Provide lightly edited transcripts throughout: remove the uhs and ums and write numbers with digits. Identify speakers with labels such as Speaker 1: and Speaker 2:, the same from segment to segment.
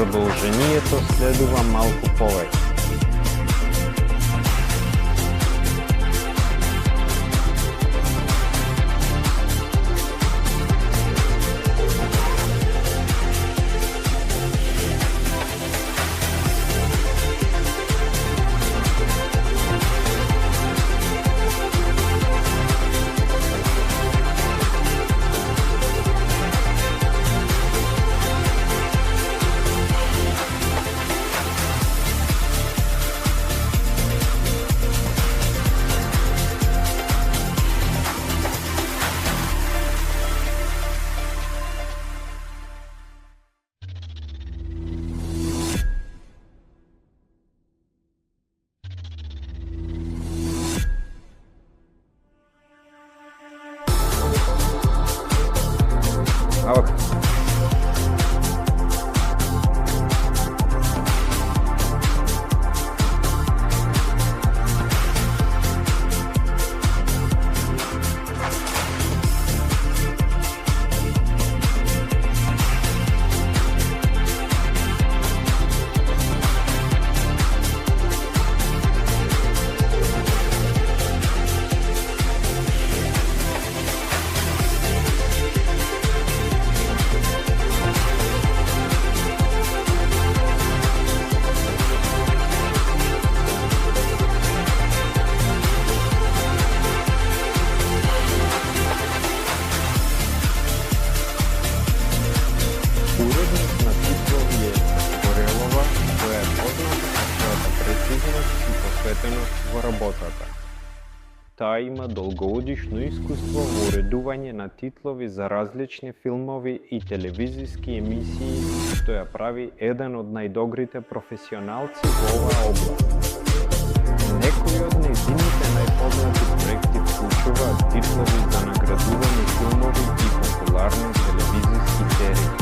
Speaker 1: Продолжението следува малку повеќе. Ох. Уредник на титlovi е Горелова, која е позната по својата прецизност и посветеност во работата. Таа има долгогодишно искуство во уредување на титлови за различни филмови и телевизиски емисии, што ја прави еден од најдобрите професионалци во оваа област. Некои од нејзините најпознати проекти вклучуваат титлови за наградувани филмови и популарни телевизиски серии.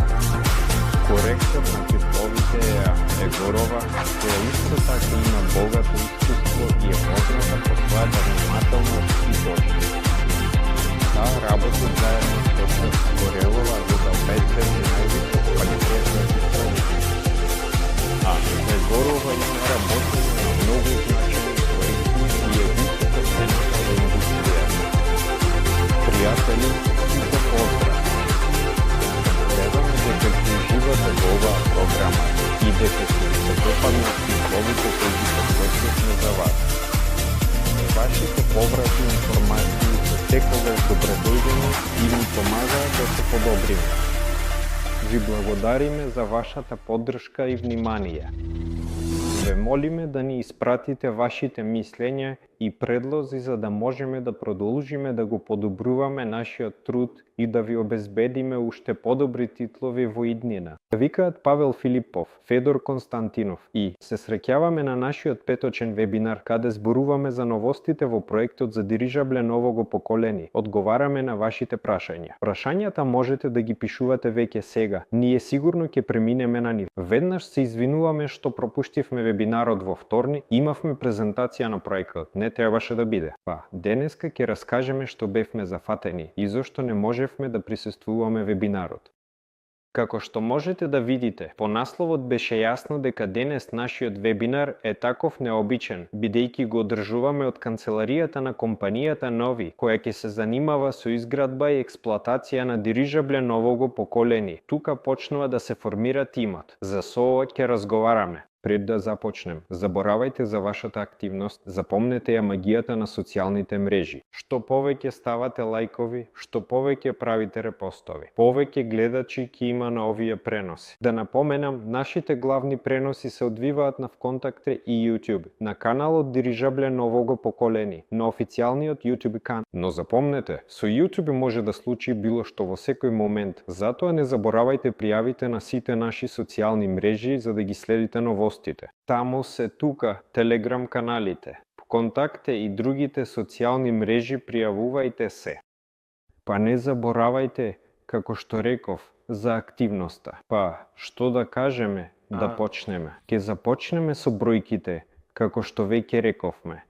Speaker 1: Коректор на титловите е Егорова, која исто така има богато искуство и е позната по својата внимателност и точност. Таа работи заедно со Горелова за да обезбеди највисок квалитет на титловите. А Егорова има работено на многу значени проекти и е високо ценета во индустријата. Пријатели, сите поздрав! Веруваме дека ќе уживате во оваа програма и дека ќе ви се допаднат титловите кои ги подготвивме за вас. Вашите повратни информации се секогаш добредојдени и ни помагаат да се подобриме. Ви благодариме за вашата поддршка и внимание. Ве молиме да ни испратите вашите мислења и предлози за да можеме да продолжиме да го подобруваме нашиот труд и да ви обезбедиме уште подобри титлови во иднина. Викаат Павел Филипов, Федор Константинов и се среќаваме на нашиот петочен вебинар каде зборуваме за новостите во проектот за дирижабле нового поколени. Одговараме на вашите прашања. Прашањата можете да ги пишувате веќе сега. Ние сигурно ќе преминеме на нив. Веднаш се извинуваме што пропуштивме вебинарот во вторник. Имавме презентација на проектот. Не требаше да биде. Денеска ќе раскажеме што бевме зафатени и зошто не можевме да присуствуваме вебинарот. Како што можете да видите, по насловот беше јасно дека денес нашиот вебинар е таков необичен, бидејќи го одржуваме од канцеларијата на компанијата Нови, која ќе се занимава со изградба и експлоатација на дирижабле нового поколени. Тука почнува да се формира тимот. За ова ќе разговараме. Пред да започнем, заборавајте за вашата активност, запомнете ја магијата на социјалните мрежи. Што повеќе ставате лајкови, што повеќе правите репостови, повеќе гледачи ќе има на овие преноси. Да напоменам, нашите главни преноси се одвиваат на ВКонтакте и YouTube, на каналот Дирижабле нового поколени, на официјалниот YouTube канал. Но запомнете, со YouTube може да случи било што во секој момент, затоа не заборавајте пријавите на сите наши социјални мрежи за да ги следите новостите. Таму се тука Телеграм каналите, ВКонтакте и другите социјални мрежи, пријавувајте се. Па не заборавајте, како што реков, за активноста. Што да кажеме, да почнеме. Ке започнеме со бројките, како што веќе рековме.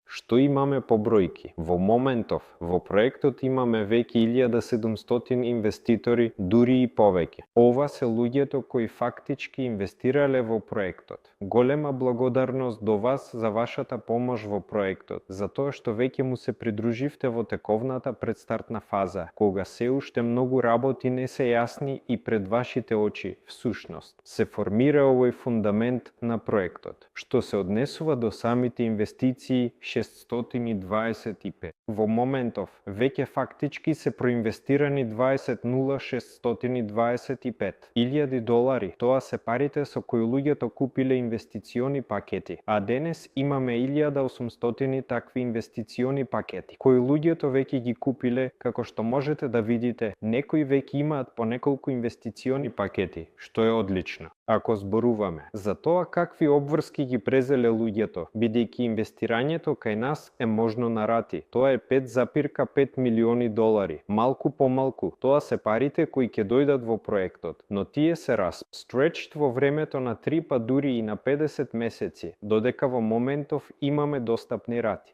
Speaker 1: Што имаме по бројки? Во моментов, во проектот имаме веќе 1700 инвеститори, дури и повеќе. Ова се луѓето кои фактички инвестирале во проектот. Голема благодарност до вас за вашата помош во проектот, за тоа што веќе му се придруживте во тековната предстартна фаза, кога се уште многу работи не се јасни и пред вашите очи, всушност, се формира овој фундамент на проектот. Што се однесува до самите инвестиции 625. Во моментов, веќе фактички се проинвестирани 20,625 илјади долари. Тоа се парите со кои луѓето купиле инвестициони пакети, а денес имаме 1800 такви инвестициони пакети, кои луѓето веќе ги купиле, како што можете да видите, некои веќе имаат по неколку инвестициони пакети, што е одлично. Ако зборуваме за тоа какви обврски ги презеле луѓето, бидејќи инвестирањето кај нас е можно на рати, тоа е 5,5 милиони долари, малку по малку, тоа се парите кои ќе дојдат во проектот, но тие се стретчд во времето на 3 па дури и на 50 месеци, додека во моментов имаме достапни рати.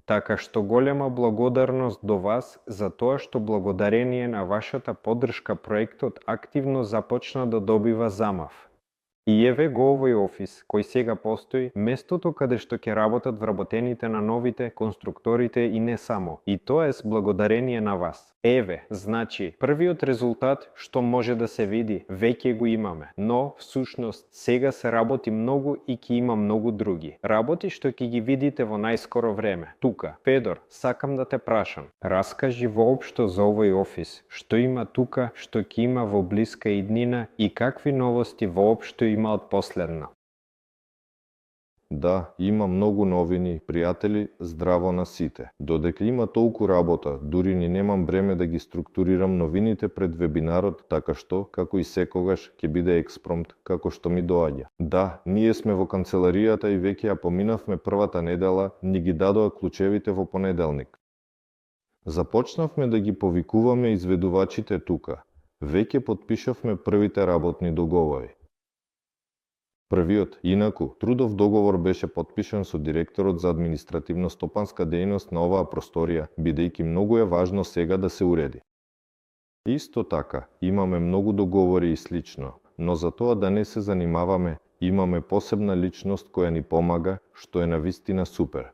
Speaker 1: Така што голема благодарност до вас за тоа што благодарение на вашата поддршка проектот активно започна да добива замав. И еве го овој офис, кој сега постои, местото каде што ќе работат вработените на новите, конструкторите и не само. И тоа е с благодарение на вас. Еве, значи, првиот резултат што може да се види, веќе го имаме. Но, всушност, сега се работи многу и ќе има многу други. Работи што ќе ги видите во најскоро време. Тука, Федор, сакам да те прашам. Раскажи воопшто за овој офис. Што има тука, што ќе има во блиска иднина и какви новости воопшто има од последна?
Speaker 2: Да, има многу новини, пријатели, здраво на сите. Додека има толку работа, дури ни немам време да ги структурирам новините пред вебинарот, така што, како и секогаш, ќе биде експромт, како што ми доаѓа. Да, ние сме во канцеларијата и веќе ја поминавме првата недела, ни ги дадоа клучевите во понеделник. Започнавме да ги повикуваме изведувачите тука. Веќе потпишавме првите работни договори. Првиот, инаку, трудов договор беше потпишан со директорот за административно-стопанска дејност на оваа просторија, бидејќи многу е важно сега да се уреди. Исто така, имаме многу договори и слично, но за тоа да не се занимаваме, имаме посебна личност која ни помага, што е навистина супер.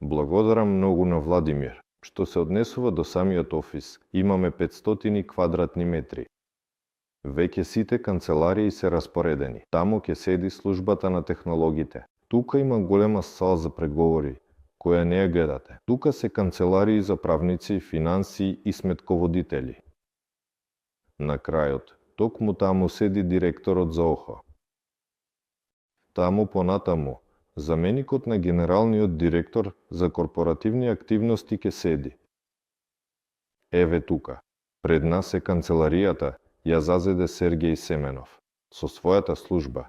Speaker 2: Благодарам многу на Владимир. Што се однесува до самиот офис, имаме 500 квадратни метри. Веќе сите канцеларии се распоредени. Таму ќе седи службата на технологите. Тука има голема сала за преговори, која не ја гледате. Тука се канцеларии за правници, финансии и сметководители. На крајот, токму таму седи директорот за ОХО. Таму понатаму, заменикот на генералниот директор за корпоративни активности ќе седи. Еве тука, пред нас е канцеларијата, ја зазеде Сергеј Семенов, со својата служба.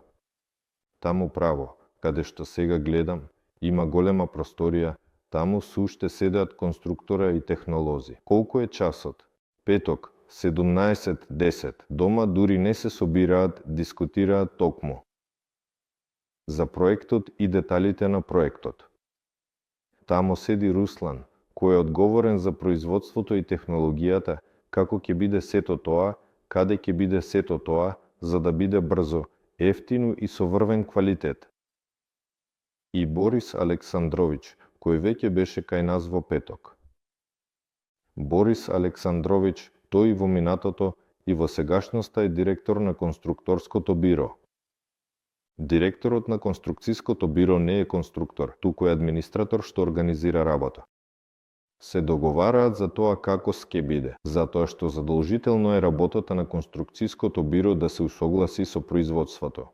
Speaker 2: Таму право, каде што сега гледам, има голема просторија, таму се уште седеат конструктора и технолози. Колку е часот? Петок, 17:10. Дома дури не се собираат, дискутираат токму за проектот и деталите на проектот. Таму седи Руслан, кој е одговорен за производството и технологијата, како ќе биде сето тоа, каде ќе биде сето тоа, за да биде брзо, ефтино и со врвен квалитет. И Борис Александрович, кој веќе беше кај нас во петок. Борис Александрович, тој во минатото и во сегашноста е директор на конструкторското биро. Директорот на конструкцијското биро не е конструктор, туку е администратор што организира работа. Се договараат за тоа како ќе биде, затоа што задолжително е работата на конструкцијското биро да се усогласи со производството.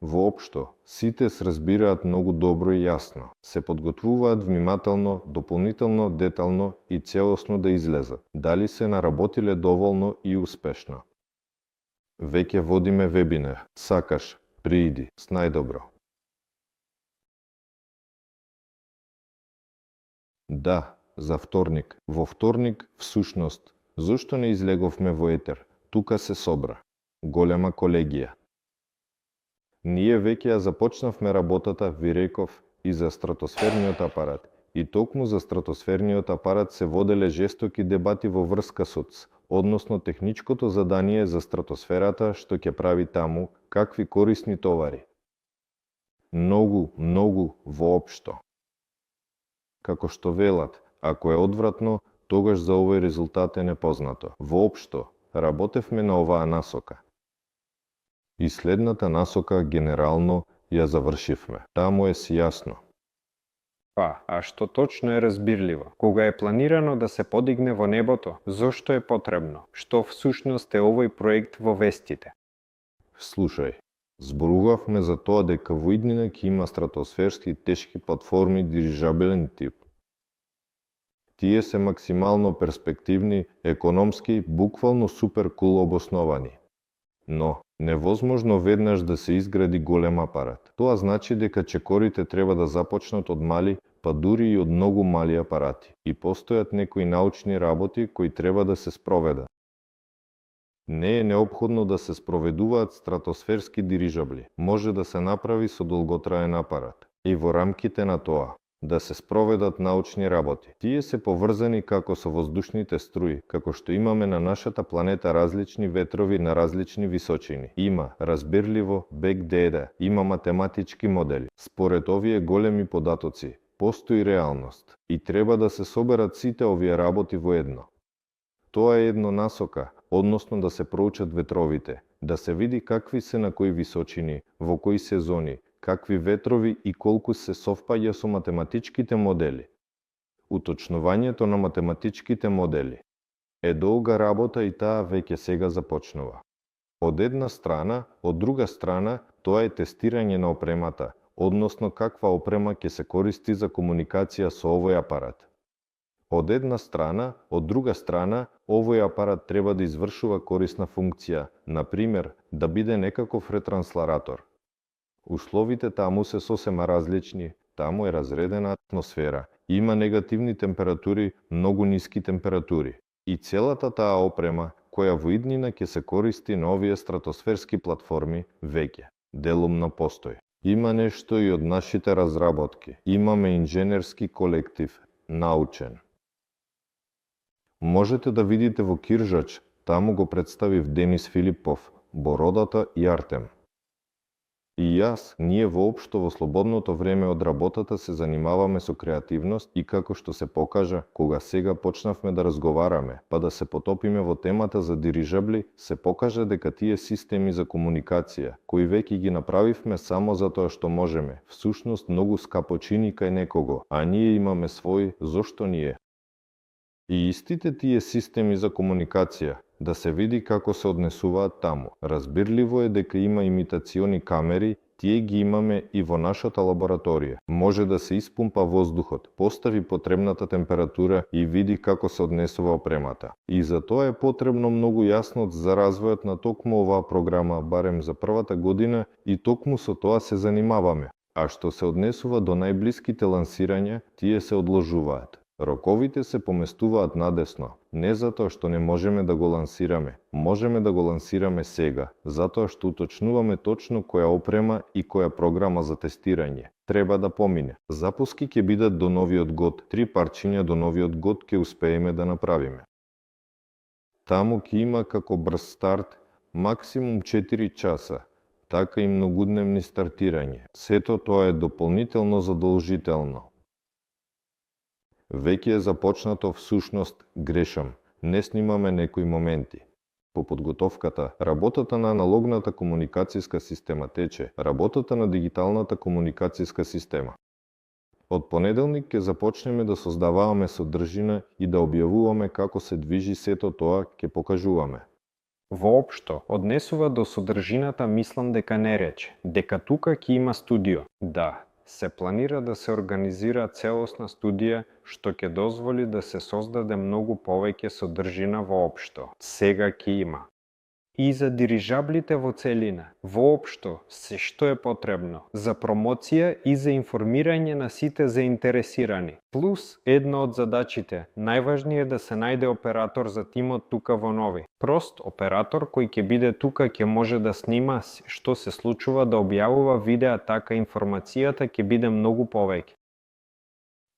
Speaker 2: Воопшто, сите се разбираат многу добро и јасно, се подготвуваат внимателно, дополнително, детално и целосно да излезат, дали се наработиле доволно и успешно. Веќе водиме вебинар, сакаш, прииди, с најдобро. Да, за вторник. Во вторник, всушност, зошто не излеговме во етер? Тука се собра. Голема колегија. Ние веќе ја започнавме работата, ви реков, и за стратосферниот апарат. И токму за стратосферниот апарат се воделе жестоки дебати во врска со односно техничкото задание за стратосферата што ќе прави таму, какви корисни товари. Многу воопшто. Како што велат, ако е одвратно, тогаш за овој резултат е непознато. Воопшто, работевме на оваа насока. И следната насока генерално ја завршивме. Таму е си јасно.
Speaker 1: А што точно е разбирливо? Кога е планирано да се подигне во небото, зошто е потребно? Што всушност е овој проект во вестите?
Speaker 2: Слушај, зборувавме за тоа дека во иднина ќе има стратосферски тешки платформи дирижабелен тип. Тие се максимално перспективни, економски, буквално супер кул обосновани. Но, невозможно веднаш да се изгради голем апарат. Тоа значи дека чекорите треба да започнат од мали, па дури и од многу мали апарати. И постојат некои научни работи кои треба да се спроведат. Не е неопходно да се спроведуваат стратосферски дирижабли. Може да се направи со долготраен апарат. И во рамките на тоа, да се спроведат научни работи. Тие се поврзани како со воздушните струи, како што имаме на нашата планета различни ветрови на различни височини. Има, разбирливо, бег деда, има математички модели. Според овие големи податоци, постои реалност и треба да се соберат сите овие работи во едно. Тоа е едно насока, односно да се проучат ветровите, да се види какви се на кои височини, во кои сезони, какви ветрови и колку се совпаѓа со математичките модели. Уточнувањето на математичките модели е долга работа и таа веќе сега започнува. Од една страна, од друга страна, тоа е тестирање на опремата, односно каква опрема ќе се користи за комуникација со овој апарат. Од една страна, од друга страна, овој апарат треба да извршува корисна функција, например, да биде некаков ретрансларатор. Условите таму се сосема различни, таму е разредена атмосфера, има негативни температури, многу ниски температури. И целата таа опрема, која во иднина ќе се користи на овие стратосферски платформи, веќе делумно постои. Има нешто и од нашите разработки. Имаме инженерски колектив, научен. Можете да видите во Киржач, таму го представив Денис Филипов, Бородата и Артем. И јас, ние воопшто во слободното време од работата се занимаваме со креативност и како што се покажа, кога сега почнавме да разговараме, па да се потопиме во темата за дирижабли, се покажа дека тие системи за комуникација, кои веќе ги направивме само затоа што можеме, всушност многу скапочини кај некого, а ние имаме свој, зошто ние? И истите тие системи за комуникација, да се види како се однесуваат таму. Разбирливо е дека има имитациони камери, тие ги имаме и во нашата лабораторија. Може да се испумпа воздухот, постави потребната температура и види како се однесува опремата. И за тоа е потребно многу јасноот за развојот на токму оваа програма, барем за првата година, и токму со тоа се занимаваме. А што се однесува до најблиските лансирања, тие се одложуваат. Роковите се поместуваат надесно, не затоа што не можеме да го лансираме, можеме да го лансираме сега, затоа што уточнуваме точно која опрема и која програма за тестирање треба да помине. Запуски ќе бидат до новиот год, 3 парчиња до новиот год ќе успееме да направиме. Таму ќе има како брз старт, максимум 4 часа, така и многудневни стартирање. Сето тоа е дополнително задолжително. Веќе е започнато всушност, грешам, не снимаме некои моменти. По подготовката, работата на аналогната комуникацијска система тече, работата на дигиталната комуникацијска система. Од понеделник ќе започнеме да создаваме содржина и да објавуваме како се движи сето тоа, ќе покажуваме.
Speaker 1: Воопшто, однесува до содржината мислам дека не рече, дека тука ќе има студио. Да, се планира да се организира целосна студија што ќе дозволи да се создаде многу повеќе содржина воопшто. Сега ќе има. и за дирижаблите во целина. Воопшто, се што е потребно за промоција и за информирање на сите заинтересирани. Плюс, една од задачите, најважни е да се најде оператор за тимот тука во Нови. Прост оператор кој ќе биде тука ќе може да снима што се случува, да објавува видеа, така информацијата ќе биде многу повеќе.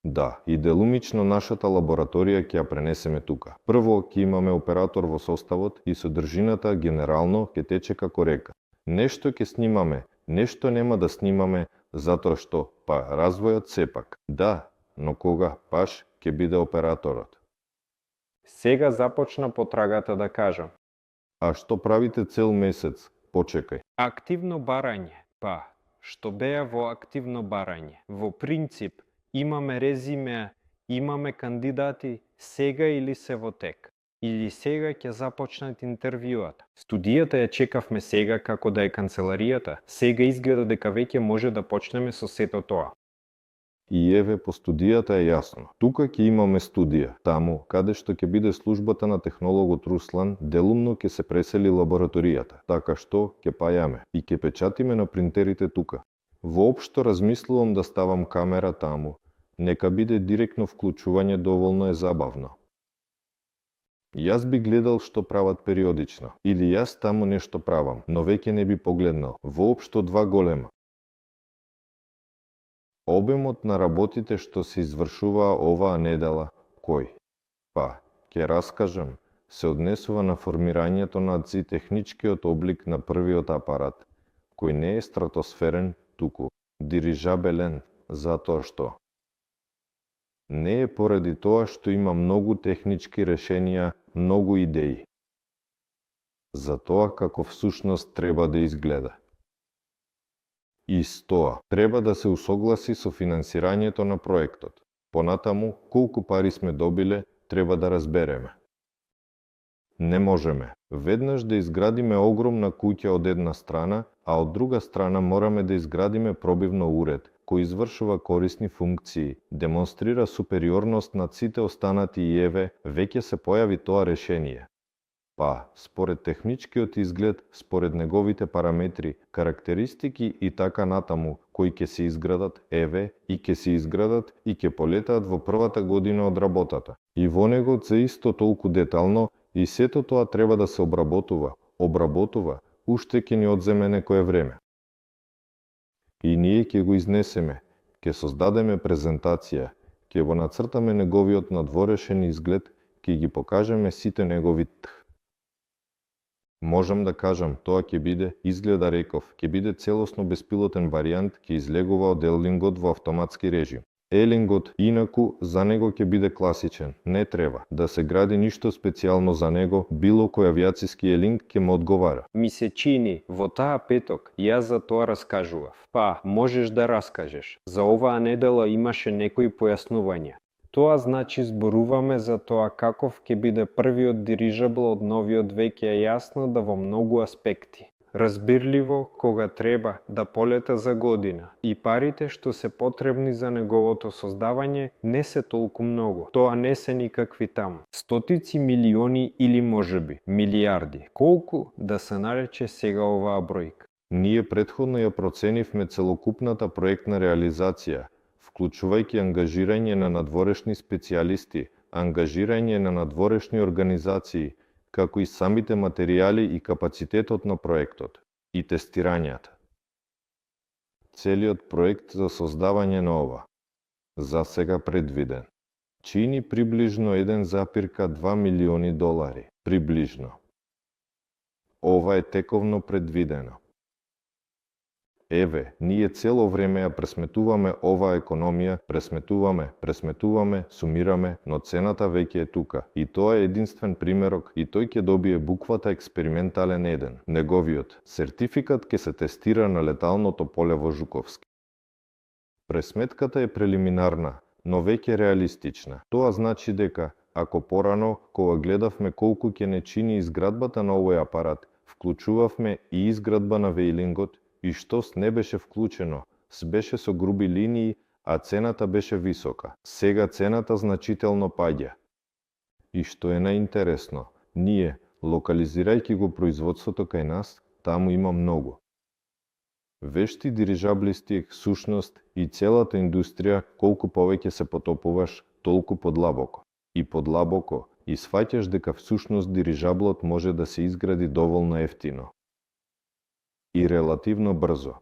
Speaker 2: Да, и делумично нашата лабораторија ќе ја пренесеме тука. Прво ќе имаме оператор во составот и содржината генерално ќе тече како река. Нешто ќе снимаме, нешто нема да снимаме, затоа што, развојот сепак. Да, но кога паш ќе биде операторот?
Speaker 1: Сега започна потрагата да кажам.
Speaker 2: А што правите цел месец? Почекај.
Speaker 1: Активно барање, што беа во активно барање. Во принцип, имаме резиме, имаме кандидати, сега или се во тек. Или сега ќе започнат интервјуата. Студијата ја чекавме сега како да е канцеларијата. Сега изгледа дека веќе може да почнеме со сето тоа.
Speaker 2: И еве по студијата е јасно. Тука ќе имаме студија. Таму, каде што ќе биде службата на технологот Руслан, делумно ќе се пресели лабораторијата. Така што ќе пајаме и ќе печатиме на принтерите тука. Воопшто размислувам да ставам камера таму. Нека биде директно вклучување, доволно е забавно. Јас би гледал што прават периодично, или јас таму нешто правам, но веќе не би погледнал. Воопшто два голема. Обемот на работите што се извршуваа оваа недела, кој? Ќе раскажам, се однесува на формирањето на техничкиот облик на првиот апарат, кој не е стратосферен, туку дирижабелен, затоа што не е поради тоа што има многу технички решенија, многу идеи. За тоа како всушност треба да изгледа. И с тоа треба да се усогласи со финансирањето на проектот. Понатаму, колку пари сме добиле, треба да разбереме. Не можеме веднаш да изградиме огромна куќа од една страна, а од друга страна мораме да изградиме пробивно уред, кој извршува корисни функции, демонстрира супериорност над сите останати и еве, веќе се појави тоа решение. Според техничкиот изглед, според неговите параметри, карактеристики и така натаму, кои ќе се изградат, еве, и ќе се изградат и ќе полетаат во првата година од работата. И во него за исто толку детално, и сето тоа треба да се обработува, уште ќе ни одземе некое време. И ние ќе го изнесеме, ќе создадеме презентација, ќе го нацртаме неговиот надворешен изглед, ќе ги покажеме сите негови Можам да кажам, тоа ќе биде, изгледа реков, ќе биде целосно беспилотен варијант, ќе излегува од елингот во автоматски режим. Елингот, инаку, за него ќе биде класичен, не треба да се гради ништо специјално за него, било кој авиациски елинг ќе му одговара.
Speaker 1: Ми се чини, во таа петок, јас за тоа раскажував. Можеш да раскажеш. За оваа недела имаше некои појаснувања. Тоа значи зборуваме за тоа каков ќе биде првиот дирижабл од новиот веќе е јасно да во многу аспекти. Разбирливо кога треба да полета за година и парите што се потребни за неговото создавање не се толку многу. Тоа не се никакви таму. Стотици милиони или можеби милиарди. Колку да се нарече сега оваа бројка?
Speaker 2: Ние претходно ја проценивме целокупната проектна реализација, вклучувајќи ангажирање на надворешни специјалисти, ангажирање на надворешни организации, како и самите материјали и капацитетот на проектот, и тестирањата. Целиот проект за создавање на ова, за сега предвиден, чини приближно 1,2 милиони долари, приближно. Ова е тековно предвидено. Еве, ние цело време ја пресметуваме оваа економија, пресметуваме, сумираме, но цената веќе е тука. И тоа е единствен примерок и тој ќе добие буквата експериментален 1. Неговиот сертификат ќе се тестира на леталното поле во Жуковски. Пресметката е прелиминарна, но веќе реалистична. Тоа значи дека, ако порано, кога гледавме колку ќе не чини изградбата на овој апарат, вклучувавме и изградба на вейлингот, и штос не беше вклучено, беше со груби линии, а цената беше висока. Сега цената значително паѓа. И што е најинтересно, ние, Локализирајќи го производството кај нас, таму има многу. Вешти дирижаблисти е сушност и целата индустрија, колку повеќе се потопуваш, толку подлабоко. И подлабоко, и сваќаш дека всушност дирижаблот може да се изгради доволно ефтино. И релативно брзо.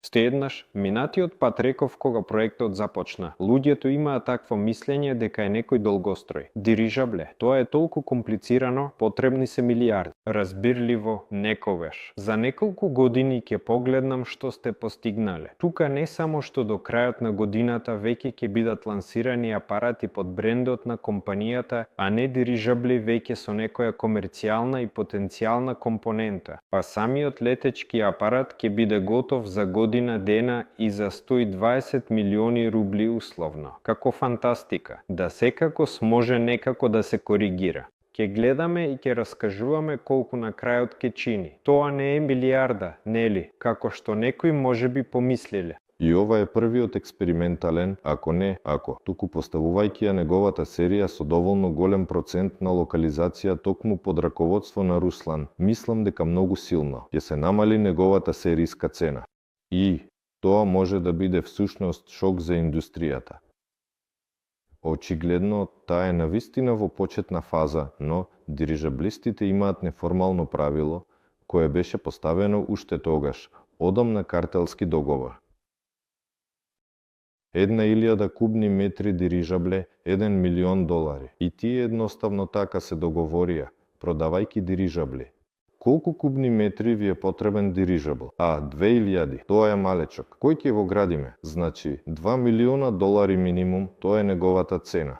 Speaker 1: Сте еднаш, минатиот пат реков кога проектот започна. Луѓето имаат такво мислење дека е некој долгострој. Дирижабле, тоа е толку комплицирано, потребни се милиарди. Разбирливо, некогаш. За неколку години ќе погледнам што сте постигнале. Тука не само што до крајот на годината веќе ќе бидат лансирани апарати под брендот на компанијата, а не дирижабли веќе со некоја комерцијална и потенцијална компонента, па самиот летечки апарат ќе биде готов за година дена и за 120 милиони рубли условно. Како фантастика. Да секакос може некако да се коригира. Ќе гледаме и ќе раскажуваме колку на крајот ќе чини. Тоа не е милиарда, нели? Како што некои можеби помислиле.
Speaker 2: И ова е првиот експериментален, туку поставувајќи ја неговата серија со доволно голем процент на локализација токму под раководство на Руслан, мислам дека многу силно ќе се намали неговата серијска цена. И тоа може да биде всушност шок за индустријата. Очигледно, таа е навистина во почетна фаза, но дирижаблистите имаат неформално правило, кое беше поставено уште тогаш, одамна картелски договор. 1000 кубни метри дирижабле, $1 милион. И тие едноставно така се договорија, продавајќи дирижабли. Колку кубни метри ви е потребен дирижабл? 2000, тоа е малечок. Кој ќе го градиме? Значи, $2 милиона минимум, тоа е неговата цена.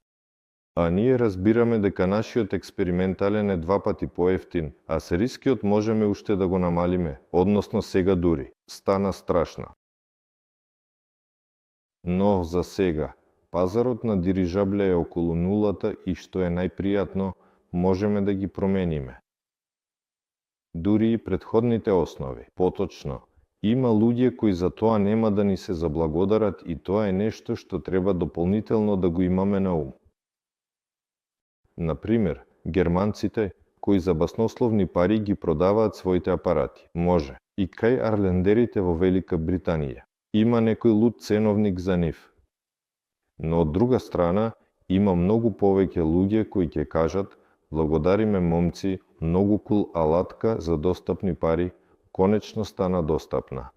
Speaker 2: А ние разбираме дека нашиот експериментален е 2 пати поевтин, а серискиот можеме уште да го намалиме, односно сега дури. Стана страшно. Но за сега, пазарот на дирижабле е околу нулата и што е најпријатно, можеме да ги промениме. Дури и претходните основи. Поточно, има луѓе кои за тоа нема да ни се заблагодарат и тоа е нешто што треба дополнително да го имаме на ум. Например, германците кои за баснословни пари ги продаваат своите апарати. Може. И кај арлендерите во Велика Британија. Има некој луд ценовник за нив. Но од друга страна, има многу повеќе луѓе кои ќе кажат: благодариме момци, многу кул алатка за достапни пари, конечно стана достапна.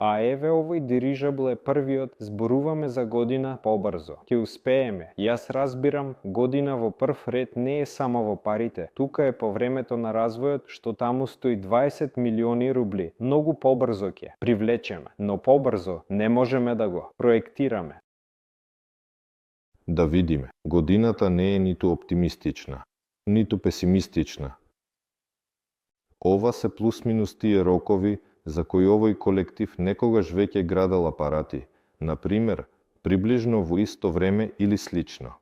Speaker 1: А еве овој дирижабл е првиот, зборуваме за година побрзо. Ќе успееме. Јас разбирам, година во прв ред не е само во парите. Тука е по времето на развојот, што таму стои 20 милиони рубли. Многу побрзо ќе привлечеме, но побрзо не можеме да го проектираме.
Speaker 2: Да видиме, годината не е ниту оптимистична, ниту песимистична. Ова се плюс-минус тие рокови за кои овој колектив некогаш веќе градел апарати, например, приближно во исто време или слично.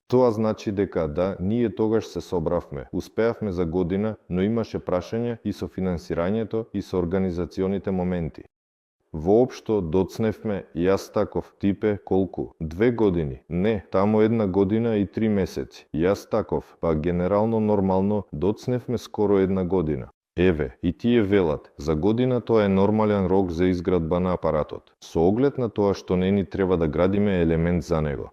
Speaker 2: Тоа значи дека да, ние тогаш се собравме, успеавме за година, но имаше прашање и со финансирањето и со организационите моменти. Воопшто доцневме, јас таков, типе, колку? 2 години? Не, таму 1 година и 3 месеци. Јас таков, па генерално нормално, доцневме скоро 1 година. Еве, и тие велат, за година тоа е нормален рок за изградба на апаратот, со оглед на тоа што не ни треба да градиме елемент за него.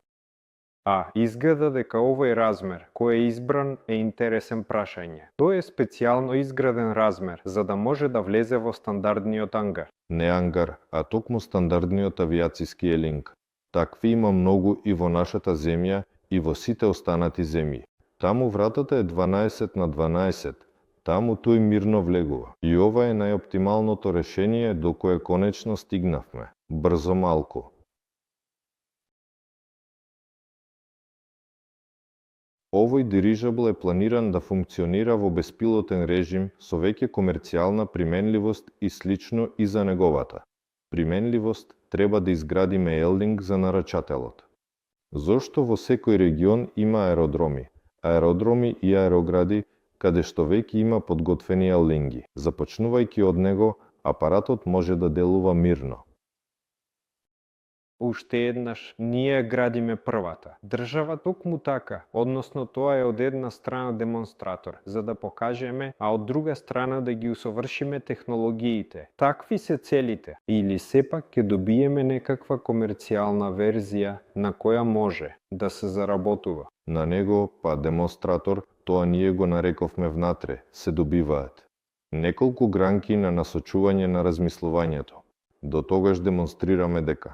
Speaker 1: Изгледа дека овој размер, кој е избран, е интересен прашање. Тој е специјално изграден размер, за да може да влезе во стандардниот ангар.
Speaker 2: Не ангар, а токму стандардниот авиациски елинг. Такви има многу и во нашата земја и во сите останати земји. Таму вратата е 12 на 12, таму тој мирно влегува. И ова е најоптималното решение до кое конечно стигнавме. Брзо малку. Овој дирижабл е планиран да функционира во беспилотен режим со веќе комерцијална применливост и слично и за неговата. Применливост треба да изградиме елдинг за нарачателот. Зошто во секој регион има аеродроми и аерогради каде што веќе има подготвени елдинги. Започнувајќи од него, апаратот може да делува мирно.
Speaker 1: Уште еднаш, ние градиме првата. Држава токму така, односно тоа е од една страна демонстратор, за да покажеме, а од друга страна да ги усовршиме технологиите. Такви се целите. Или сепак ќе добиеме некаква комерцијална верзија на која може да се заработува.
Speaker 2: На него, па демонстратор, тоа ние го нарековме внатре, се добиваат. Неколку гранки на насочување на размислувањето. До тогаш демонстрираме дека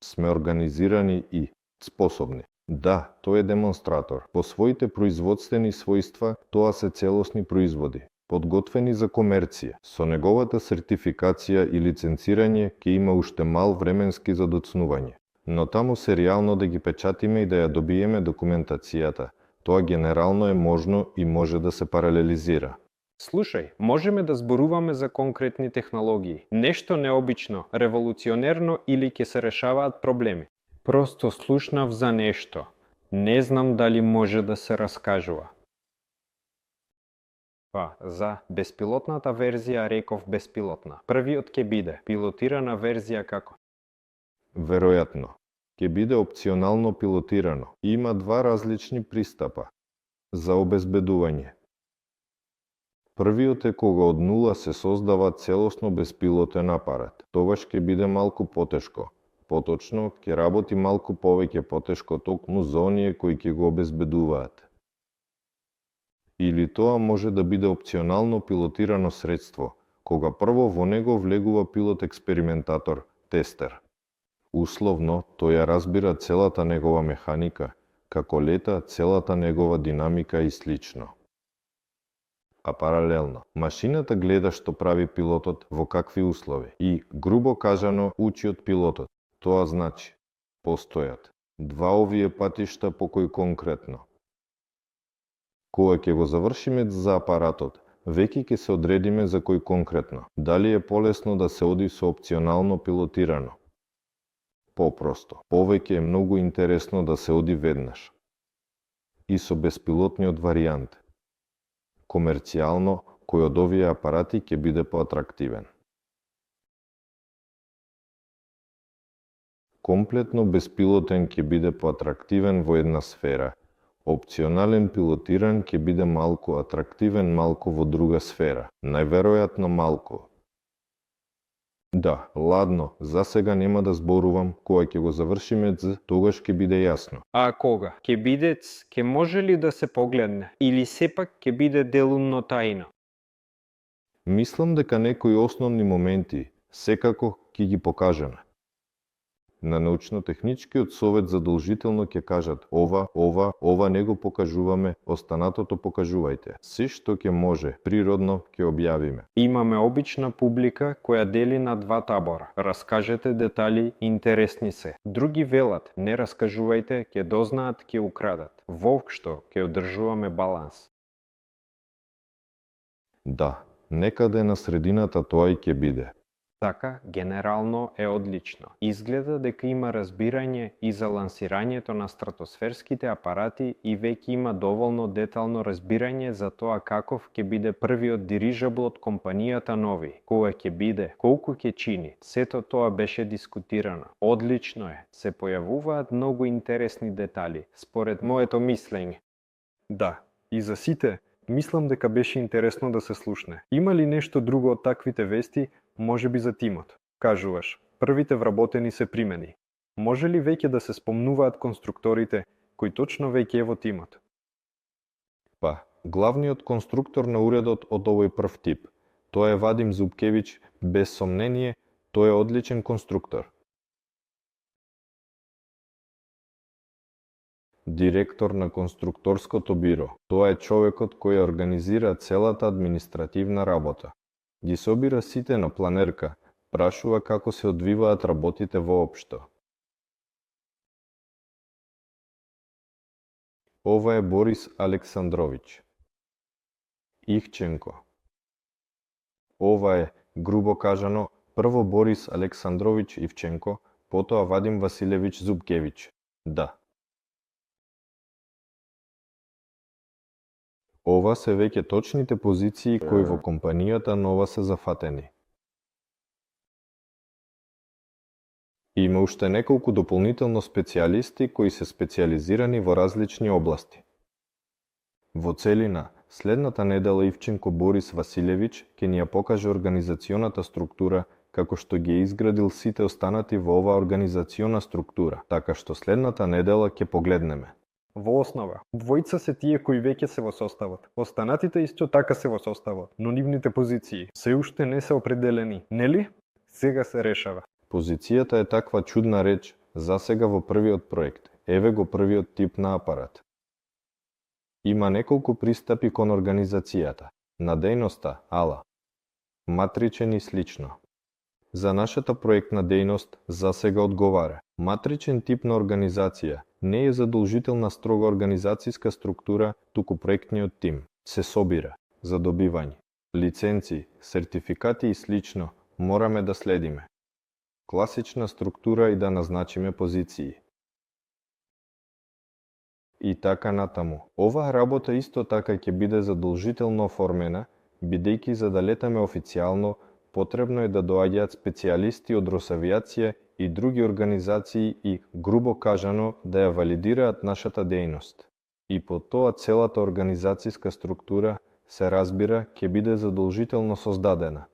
Speaker 2: сме организирани и способни. Да, тој е демонстратор. По своите производствени својства, тоа се целосни производи, подготвени за комерција. Со неговата сертификација и лиценцирање ќе има уште мал временски за доцнување. Но таму се реално да ги печатиме и да ја добиеме документацијата. Тоа генерално е можно и може да се паралелизира.
Speaker 1: Слушај, можеме да зборуваме за конкретни технологии. Нешто необично, револуционерно или ќе се решаваат проблеми. Просто слушнав за нешто. Не знам дали може да се раскажува. Па, за беспилотната верзија реков беспилотна. Првиот ќе биде пилотирана верзија како?
Speaker 2: Веројатно, ќе биде опционално пилотирано. Има два различни пристапа за обезбедување. Првиот е кога од нула се создава целосно беспилотен апарат. Тогаш ќе биде малку потешко. Поточно, ќе работи малку повеќе потешко токму за оние кои ќе го обезбедуваат. Или тоа може да биде опционално пилотирано средство, кога прво во него влегува пилот-експериментатор, тестер. Условно, тој ја разбира целата негова механика, како лета целата негова динамика и слично. А паралелно, машината гледа што прави пилотот во какви услови и, грубо кажано, учи од пилотот. Тоа значи, постојат два овие патишта по кои конкретно. Кога ќе го завршиме за апаратот, веќе ќе се одредиме за кој конкретно. Дали е полесно да се оди со опционално пилотирано? Попросто. Повеќе е многу интересно да се оди веднаш. И со беспилотниот варијант. Комерцијално, кој од овие апарати ќе биде поатрактивен. Комплетно беспилотен ќе биде поатрактивен во една сфера. Опционален пилотиран ќе биде малку атрактивен малку во друга сфера. Најверојатно малку. Да, ладно, за сега нема да зборувам, кога ќе го завршиме тогаш ќе биде јасно.
Speaker 1: А кога? Ќе биде ќе може ли да се погледне? Или сепак ќе биде делумно тајно?
Speaker 2: Мислам дека некои основни моменти секако ќе ги покажеме. На научно-техничкиот совет задолжително ќе кажат ова не го покажуваме, останатото покажувајте. Се што ќе може, природно ќе објавиме.
Speaker 1: Имаме обична публика која дели на два табора. Раскажете детали, интересни се. Други велат, не раскажувајте, ќе дознаат, ќе украдат. Воопшто ќе одржуваме баланс.
Speaker 2: Да, некаде на средината тоа и ќе биде.
Speaker 1: Така, генерално е одлично. Изгледа дека има разбирање и за лансирањето на стратосферските апарати и веќе има доволно детално разбирање за тоа каков ќе биде првиот дирижабл од компанијата Нови, кога ќе биде, колку ќе чини. Сето тоа беше дискутирано. Одлично е. Се појавуваат многу интересни детали, според моето мислење. Да, и за сите, мислам дека беше интересно да се слушне. Има ли нешто друго од таквите вести? Може би за тимот. Кажуваш, првите вработени се примени. Може ли веќе да се спомнуваат конструкторите кои точно веќе е во тимот?
Speaker 2: Па, главниот конструктор на уредот од овој прв тип, тоа е Вадим Зубкевиќ, без сомнение, тој е одличен конструктор. Директор на конструкторското биро, тоа е човекот кој организира целата административна работа. Ги собира сите на планерка, прашува како се одвиваат работите воопшто. Ова е Борис Александровиќ. Ихченко. Ова е, грубо кажано, прво Борис Александровиќ Ивченко, потоа Вадим Василевиќ Зубкевиќ. Да. Ова се веќе точните позиции кои во компанијата Нова се зафатени. Има уште неколку дополнително специјалисти кои се специјализирани во различни области. Во целина, следната недела Ивченко Борис Василевиќ ќе ни ја покаже организационата структура како што ги е изградил сите останати во оваа организациона структура, така што следната недела ќе погледнеме.
Speaker 1: Во основа, двојца се тие кои веќе се во составот. Останатите исто така се во составот, но нивните позиции се уште не се определени, нели? Сега се решава.
Speaker 2: Позицијата е таква чудна реч засега во првиот проект. Еве го првиот тип на апарат. Има неколку пристапи кон организацијата. На дејноста, ала. Матричен и слично. За нашата проектна дејност засега одговара. Матричен тип на организација не е задолжителна строга организацијска структура, туку проектниот тим се собира за добивање лиценци, сертификати и слично мораме да следиме. Класична структура и да назначиме позиции. И така натаму. Оваа работа исто така ќе биде задолжително оформена, бидејќи за да летаме официјално, потребно е да доаѓаат специјалисти од Росавиација и други организации и, грубо кажано, да ја валидираат нашата дејност. И по тоа целата организацијска структура, се разбира, ќе биде задолжително создадена.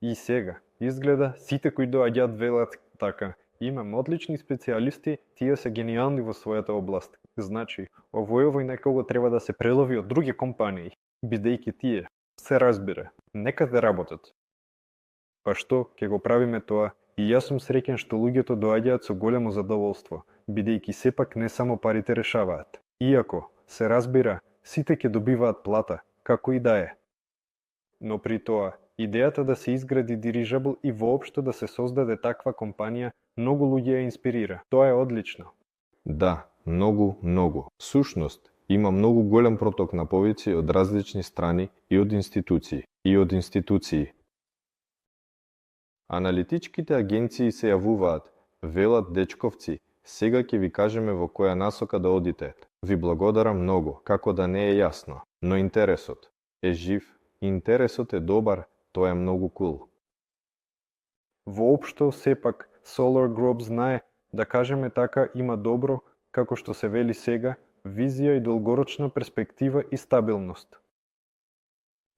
Speaker 1: И сега, изгледа, сите кои доаѓаат велат така. Имам одлични специјалисти, тие се гениални во својата област. Значи, овој некого треба да се прелови од други компании, бидејќи тие, се разбира, нека да работат. Па што, ќе го правиме тоа, и јас сум среќен што луѓето доаѓаат со големо задоволство, бидејќи сепак не само парите решаваат. Иако, се разбира, сите ќе добиваат плата, како и да е. Но при тоа, идејата да се изгради дирижабл и воопшто да се создаде таква компанија, многу луѓе ја инспирира. Тоа е одлично.
Speaker 2: Да, многу. Сушност, има многу голем проток на повици од различни страни и од институции. Аналитичките агенции се јавуваат, велат дечковци, сега ќе ви кажеме во која насока да одите. Ви благодарам многу, како да не е јасно, но интересот е жив, интересот е добар, тоа е многу кул.
Speaker 1: Воопшто, сепак, Solar Group знае, да кажеме така, има добро, како што се вели сега, визија и долгорочна перспектива и стабилност.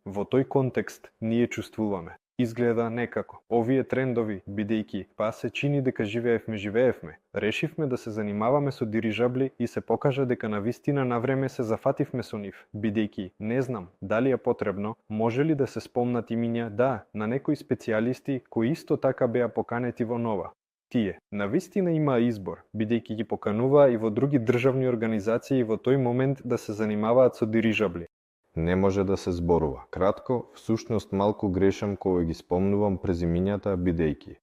Speaker 1: Во тој контекст ние чувствуваме. Изгледа некако. Овие трендови, бидејќи па се чини дека живеевме, решивме да се занимаваме со дирижабли и се покажа дека навистина на време се зафативме со нив, бидејќи не знам дали е потребно, може ли да се спомнат имиња, да, на некои специјалисти кои исто така беа поканети во нова. Тие, навистина има избор, бидејќи ги покануваа и во други државни организации во тој момент да се занимаваат со дирижабли.
Speaker 2: Не може да се зборува. Кратко, всушност малку грешам кога ги спомнувам презимињата бидејќи.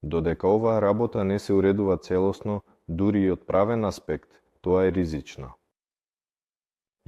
Speaker 2: Додека оваа работа не се уредува целосно, дури и од правен аспект, тоа е ризично.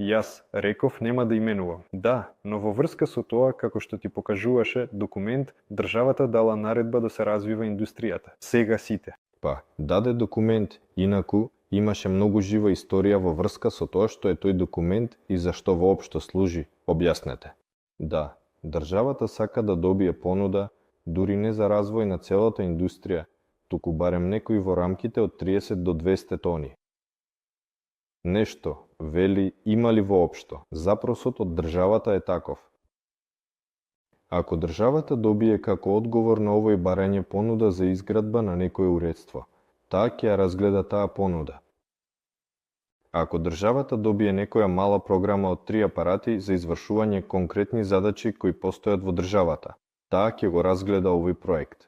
Speaker 1: Јас реков нема да именувам. Да, но во врска со тоа, како што ти покажуваше документ, државата дала наредба да се развива индустријата. Сега сите.
Speaker 2: Па, даде документ, инаку имаше многу жива историја во врска со тоа што е тој документ и зашто воопшто служи, објаснете. Да, државата сака да добие понуда, дури не за развој на целата индустрија, туку барем некои во рамките од 30 до 200 тони. Нешто, вели, има ли воопшто? Запросот од државата е таков. Ако државата добие како одговор на овој барање понуда за изградба на некое уредство, таа ќе ја разгледа таа понуда. Ако државата добие некоја мала програма од 3 апарати за извршување конкретни задачи кои постојат во државата, таа ќе го разгледа овој проект.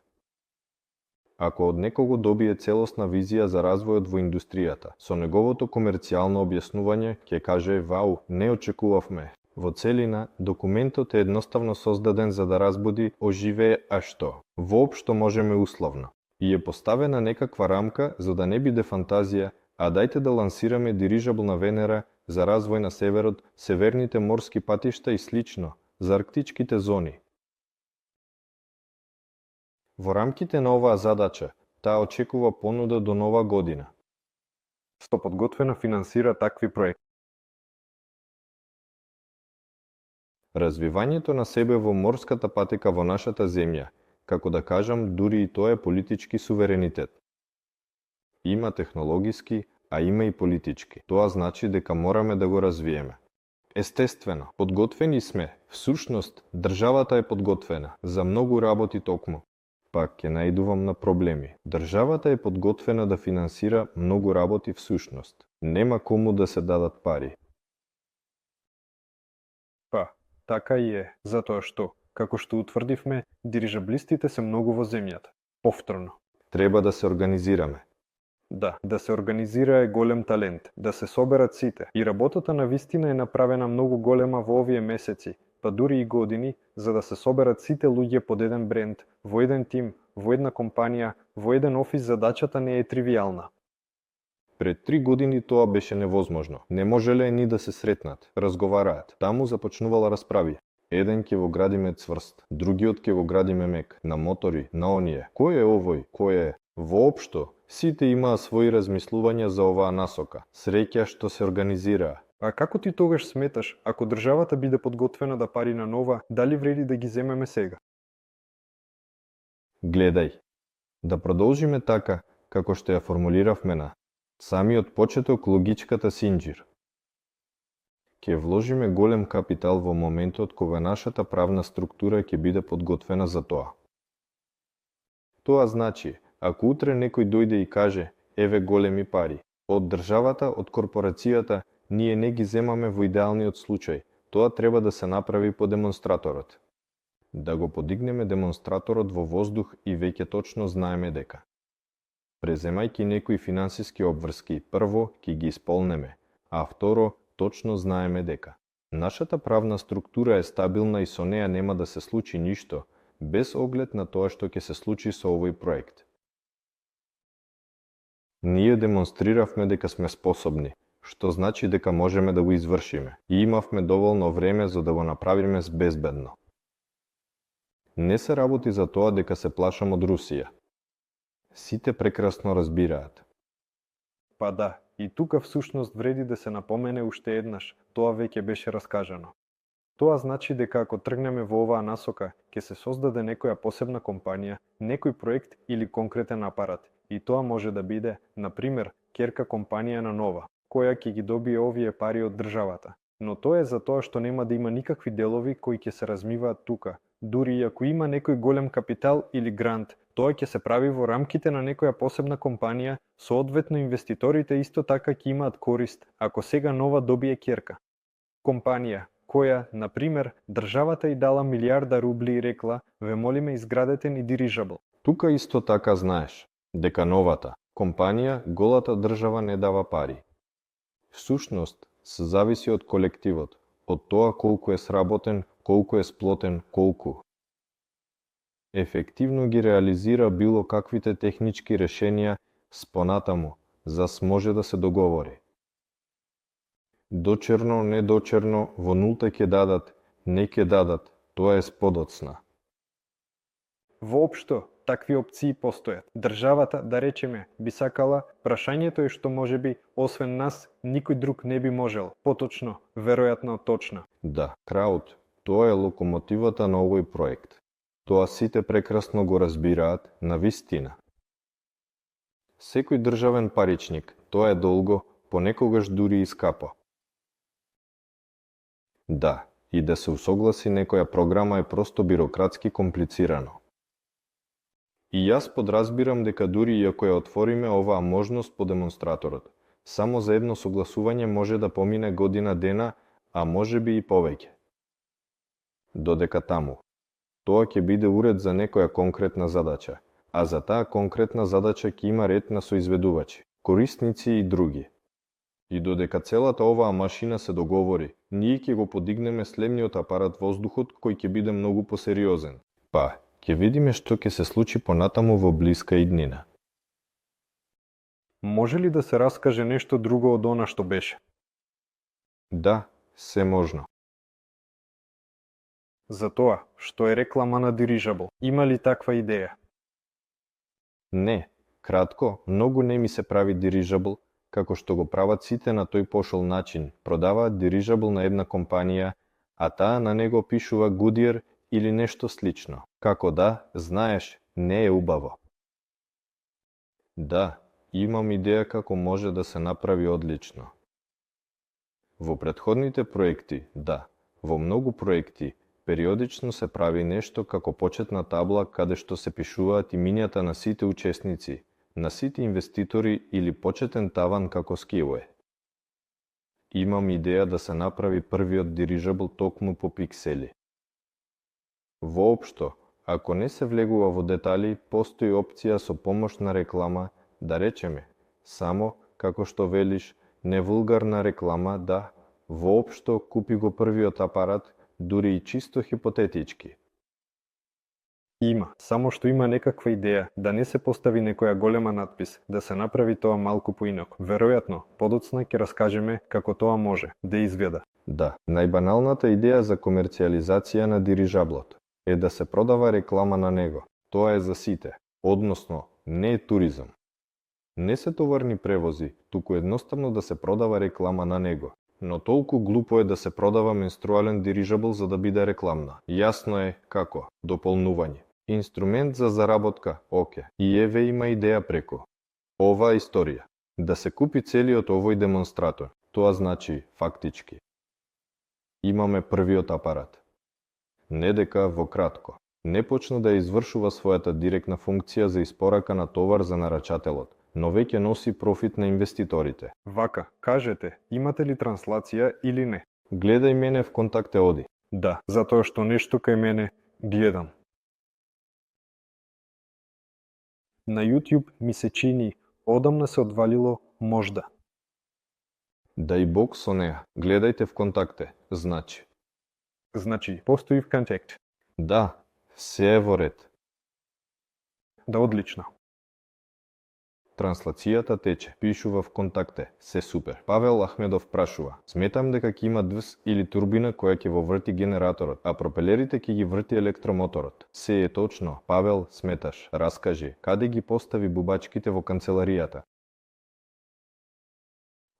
Speaker 2: Ако од некого добие целосна визија за развојот во индустријата, со неговото комерцијално објаснување ќе каже вау, не очекувавме. Во целина, документот е едноставно создаден за да разбуди оживее, а што? Воопшто можеме условно. И е поставена некаква рамка за да не биде фантазија, а дајте да лансираме дирижабл на Венера за развој на северот, северните морски патишта и слично, за арктичките зони. Во рамките на оваа задача, таа очекува понуда до нова година.
Speaker 1: Што подготвено финансира такви проекти.
Speaker 2: Развивањето на себе во морската патека во нашата земја како да кажам, дури и тоа е политички суверенитет. Има технологиски, а има и политички. Тоа значи дека мораме да го развиеме. Естествено, подготвени сме. Всушност, државата е подготвена за многу работи токму. Пак ќе наидувам на проблеми. Државата е подготвена да финансира многу работи всушност. Нема кому да се дадат пари.
Speaker 1: Па, така и е, затоа што, како што утврдивме, дирижаблистите се многу во земјата. Повторно.
Speaker 2: Треба да се организираме.
Speaker 1: Да се организира е голем талент, да се соберат сите. И работата на вистина е направена многу голема во овие месеци, па дури и години, за да се соберат сите луѓе под еден бренд, во еден тим, во една компанија, во еден офис. Задачата не е тривијална.
Speaker 2: Пред 3 години тоа беше невозможно. Не можеле ни да се сретнат, разговараат. Таму започнувала расправи. Еден ќе го градиме цврст, другиот ќе го градиме мек, на мотори, на оние. Кој е овој, кој е? Воопшто, сите имаа своји размислувања за оваа насока. Среќа што се организираа.
Speaker 1: А како ти тогаш сметаш, ако државата биде подготвена да пари на нова, дали вреди да ги земеме сега?
Speaker 2: Гледај, да продолжиме така, како што ја формулиравме на самиот почеток логичката Синџир. Ќе вложиме голем капитал во моментот кога нашата правна структура ќе биде подготвена за тоа. Тоа значи, ако утре некој дојде и каже, еве големи пари, од државата, од корпорацијата, ние не ги земаме во идеалниот случај, тоа треба да се направи по демонстраторот. Да го подигнеме демонстраторот во воздух и веќе точно знаеме дека. Преземајќи некои финансиски обврски, прво ќе ги исполнеме, а второ, точно знаеме дека. Нашата правна структура е стабилна и со неа нема да се случи ништо, без оглед на тоа што ќе се случи со овој проект. Ние демонстриравме дека сме способни, што значи дека можеме да го извршиме и имавме доволно време за да го направиме безбедно. Не се работи за тоа дека се плашам од Русија. Сите прекрасно разбираат.
Speaker 1: Па да, и тука всушност вреди да се напомене уште еднаш, тоа веќе беше раскажано. Тоа значи дека ако тргнеме во оваа насока, ќе се создаде некоја посебна компанија, некој проект или конкретен апарат, и тоа може да биде, на пример, ќерка компанија на нова, која ќе ги добие овие пари од државата. Но тоа е за тоа што нема да има никакви делови кои ќе се размиваат тука. Дури и ако има некој голем капитал или грант, тоа ќе се прави во рамките на некоја посебна компанија, соодветно инвеститорите исто така ќе имаат корист ако сега нова добие ќерка. Компанија која, на пример, државата и дала милиарда рубли и рекла, ве молиме изградете ни дирижабл.
Speaker 2: Тука исто така знаеш дека новата компанија, голата држава не дава пари. Всушност, се зависи од колективот, од тоа колку е сработен, колку е сплотен, колку ефективно ги реализира било каквите технички решенија спонатаму, зас може да се договори. Дочерно, недочерно, во нулта ќе дадат, не ќе дадат, тоа е сподоцна.
Speaker 1: Воопшто, такви опции постојат. Државата, да речеме, би сакала, прашањето е што можеби, освен нас, никој друг не би можел. Поточно, веројатно точно.
Speaker 2: Да, крауд, тоа е локомотивата на овој проект. Тоа сите прекрасно го разбираат на вистина. Секој државен паричник, тоа е долго, понекогаш дури и скапо. Да, и да се усогласи некоја програма е просто бирократски комплицирано. И јас подразбирам дека дури и ако ја отвориме оваа можност по демонстраторот, само за едно согласување може да помине година дена, а може би и повеќе. Додека таму. Тоа ќе биде уред за некоја конкретна задача, а за таа конкретна задача ќе има ред на соизведувачи, корисници и други. И додека целата оваа машина се договори, ние ќе го подигнеме слемниот апарат воздухот кој ќе биде многу посериозен. Па, ќе видиме што ќе се случи понатаму во блиска иднина.
Speaker 1: Може ли да се раскаже нешто друго од она што беше?
Speaker 2: Да, се можно.
Speaker 1: За тоа, што е реклама на дирижабл, има ли таква идеја?
Speaker 2: Не, кратко, многу не ми се прави дирижабл, како што го прават сите на тој пошол начин, продаваат дирижабл на една компанија, а таа на него пишува Goodyear или нешто слично. Како да, знаеш, не е убаво. Да, имам идеја како може да се направи одлично. Во претходните проекти, да, во многу проекти, периодично се прави нешто како почетна табла каде што се пишуваат имињата на сите учесници, на сите инвеститори или почетен таван како скиуе. Имам идеја да се направи првиот дирижабл токму по пиксели. Воопшто, ако не се влегува во детали, постои опција со помошна реклама, да речеме, само, како што велиш, невулгарна реклама, да, воопшто купи го првиот апарат, дури и чисто хипотетички.
Speaker 1: Има, само што има некаква идеја, да не се постави некоја голема надпис, да се направи тоа малку поинак. Веројатно, подоцна ќе раскажеме како тоа може да изгледа.
Speaker 2: Да, најбаналната идеја за комерцијализација на дирижаблот е да се продава реклама на него. Тоа е за сите, односно, не е туризам. Не се товарни превози, туку едноставно да се продава реклама на него. Но толку глупо е да се продава менструален дирижабл за да биде рекламна. Јасно е како, дополнување. Инструмент за заработка, оке. И еве има идеја преку. Оваа историја. Да се купи целиот овој демонстратор. Тоа значи, фактички. Имаме првиот апарат. Не дека во кратко. Не почна да извршува својата директна функција за испорака на товар за нарачателот, но веќе носи профит на инвеститорите.
Speaker 1: Вака, кажете, имате ли транслација или не?
Speaker 2: Гледај мене в контакте оди.
Speaker 1: Да, затоа што нешто кај мене гледам. На YouTube ми се чини, одамна се одвалило можда.
Speaker 2: Дај Бог со неа. Гледајте в контакте, значи.
Speaker 1: Значи, постои в контакт.
Speaker 2: Да, се е во ред.
Speaker 1: Да, одлично.
Speaker 2: Транслацијата тече, пишува в контакте, се супер. Павел Ахмедов прашува, сметам дека ќе има двс или турбина која ќе во врти генераторот, а пропелерите ќе ги врти електромоторот. Се е точно, Павел, сметаш, раскажи, каде ги постави бубачките во канцеларијата?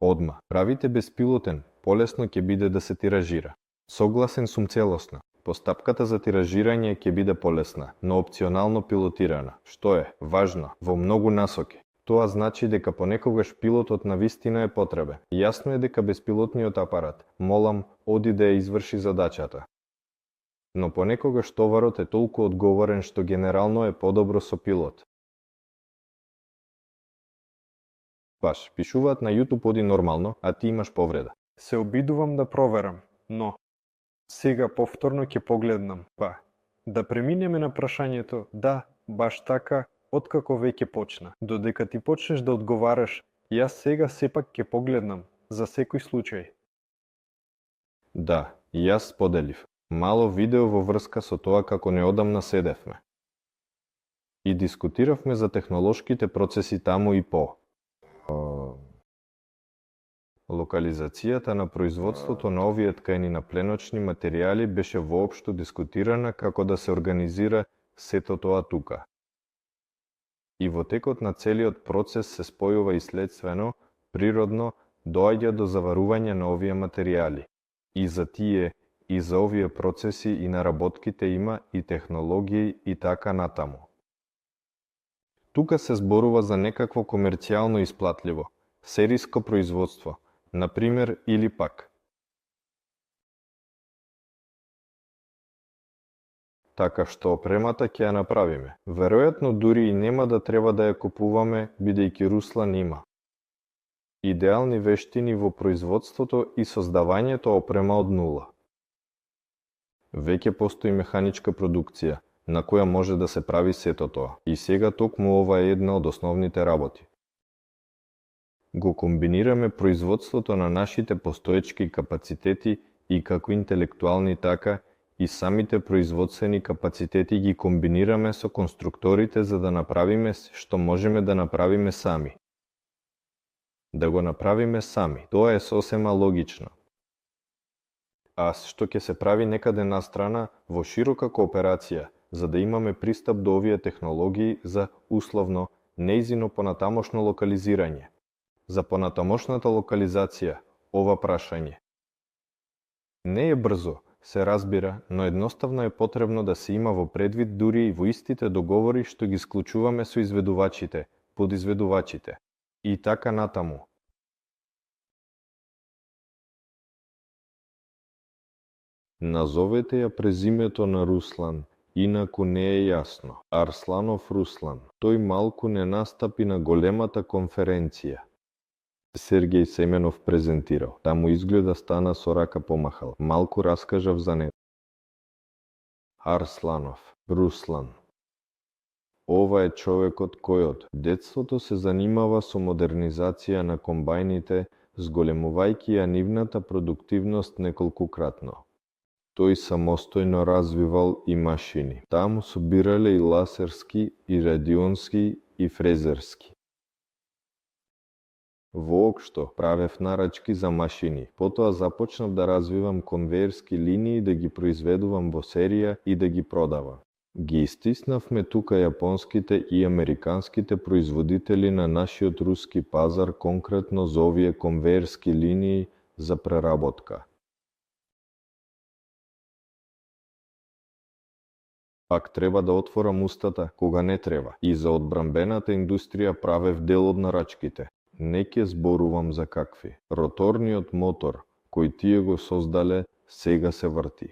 Speaker 2: Одма, правите беспилотен, полесно ќе биде да се тиражира. Согласен сум целосно. Постапката за тиражирање ќе биде полесна, но опционално пилотирана, што е важно во многу насоки. Тоа значи дека понекогаш пилотот на вистина е потребен. Јасно е дека беспилотниот апарат, молам, оди да ја изврши задачата. Но понекогаш товарот е толку одговорен што генерално е подобро со пилот. Баш, пишуваат на YouTube оди нормално, а ти имаш повреда.
Speaker 1: Се обидувам да проверам, но сега повторно ќе погледнам, па. Да преминеме на прашањето, да, баш така, откако веќе почна. Додека ти почнеш да одговараш, јас сега сепак ќе погледнам, за секој случај.
Speaker 2: Да, јас споделив. Мало видео во врска со тоа како неодамна седевме. И дискутиравме за технолошките процеси таму и по. Локализацијата на производството на овие ткани на пленочни материјали беше воопшто дискутирана како да се организира сето тоа тука. И во текот на целиот процес се спојува и следствено, природно, доаѓа до заварување на овие материјали. И за тие, и за овие процеси и наработките има и технологии и така натаму. Тука се зборува за некакво комерцијално исплатливо, сериско производство, например, или пак. Така што опремата ќе ја направиме. Веројатно дури и нема да треба да ја купуваме, бидејќи Руслан има идеални вештини во производството и создавањето опрема од нула. Веќе постои механичка продукција, на која може да се прави сето тоа. И сега токму ова е една од основните работи. Го комбинираме производството на нашите постоечки капацитети и како интелектуални така и самите производствени капацитети ги комбинираме со конструкторите за да направиме што можеме да направиме сами. Да го направиме сами, тоа е сосема логично. А што ќе се прави некаде настрана во широка кооперација, за да имаме пристап до овие технологии за условно нејзино понатамошно локализирање. За понатамошната локализација, ова прашање. Не е брзо, Се разбира, но едноставно е потребно да се има во предвид дури и во истите договори што ги склучуваме со изведувачите, подизведувачите. И така натаму. Назовете ја презимето на Руслан, инаку не е јасно. Арсланов Руслан. Тој малку не настапи на големата конференција. Сергеј Семенов презентирал. Таму изгледа стана со рака помахал. Малку раскажав за него. Арсланов, Руслан. Ова е човекот кој од детството се занимава со модернизација на комбајните, зголемувајќи ја нивната продуктивност неколкукратно. Тој самостојно развивал и машини. Таму собирале и ласерски, и радионски, и фрезерски. Воопшто правев нарачки за машини. Потоа започнав да развивам конвеерски линии, да ги произведувам во серија и да ги продавам. Ги истиснавме тука јапонските и американските производители на нашиот руски пазар конкретно за овие конвеерски линии за преработка. Пак треба да отворам устата кога не треба. И за одбранбената индустрија правев дел од нарачките. Не ќе зборувам за какви. Роторниот мотор, кој тие го создале, сега се врти.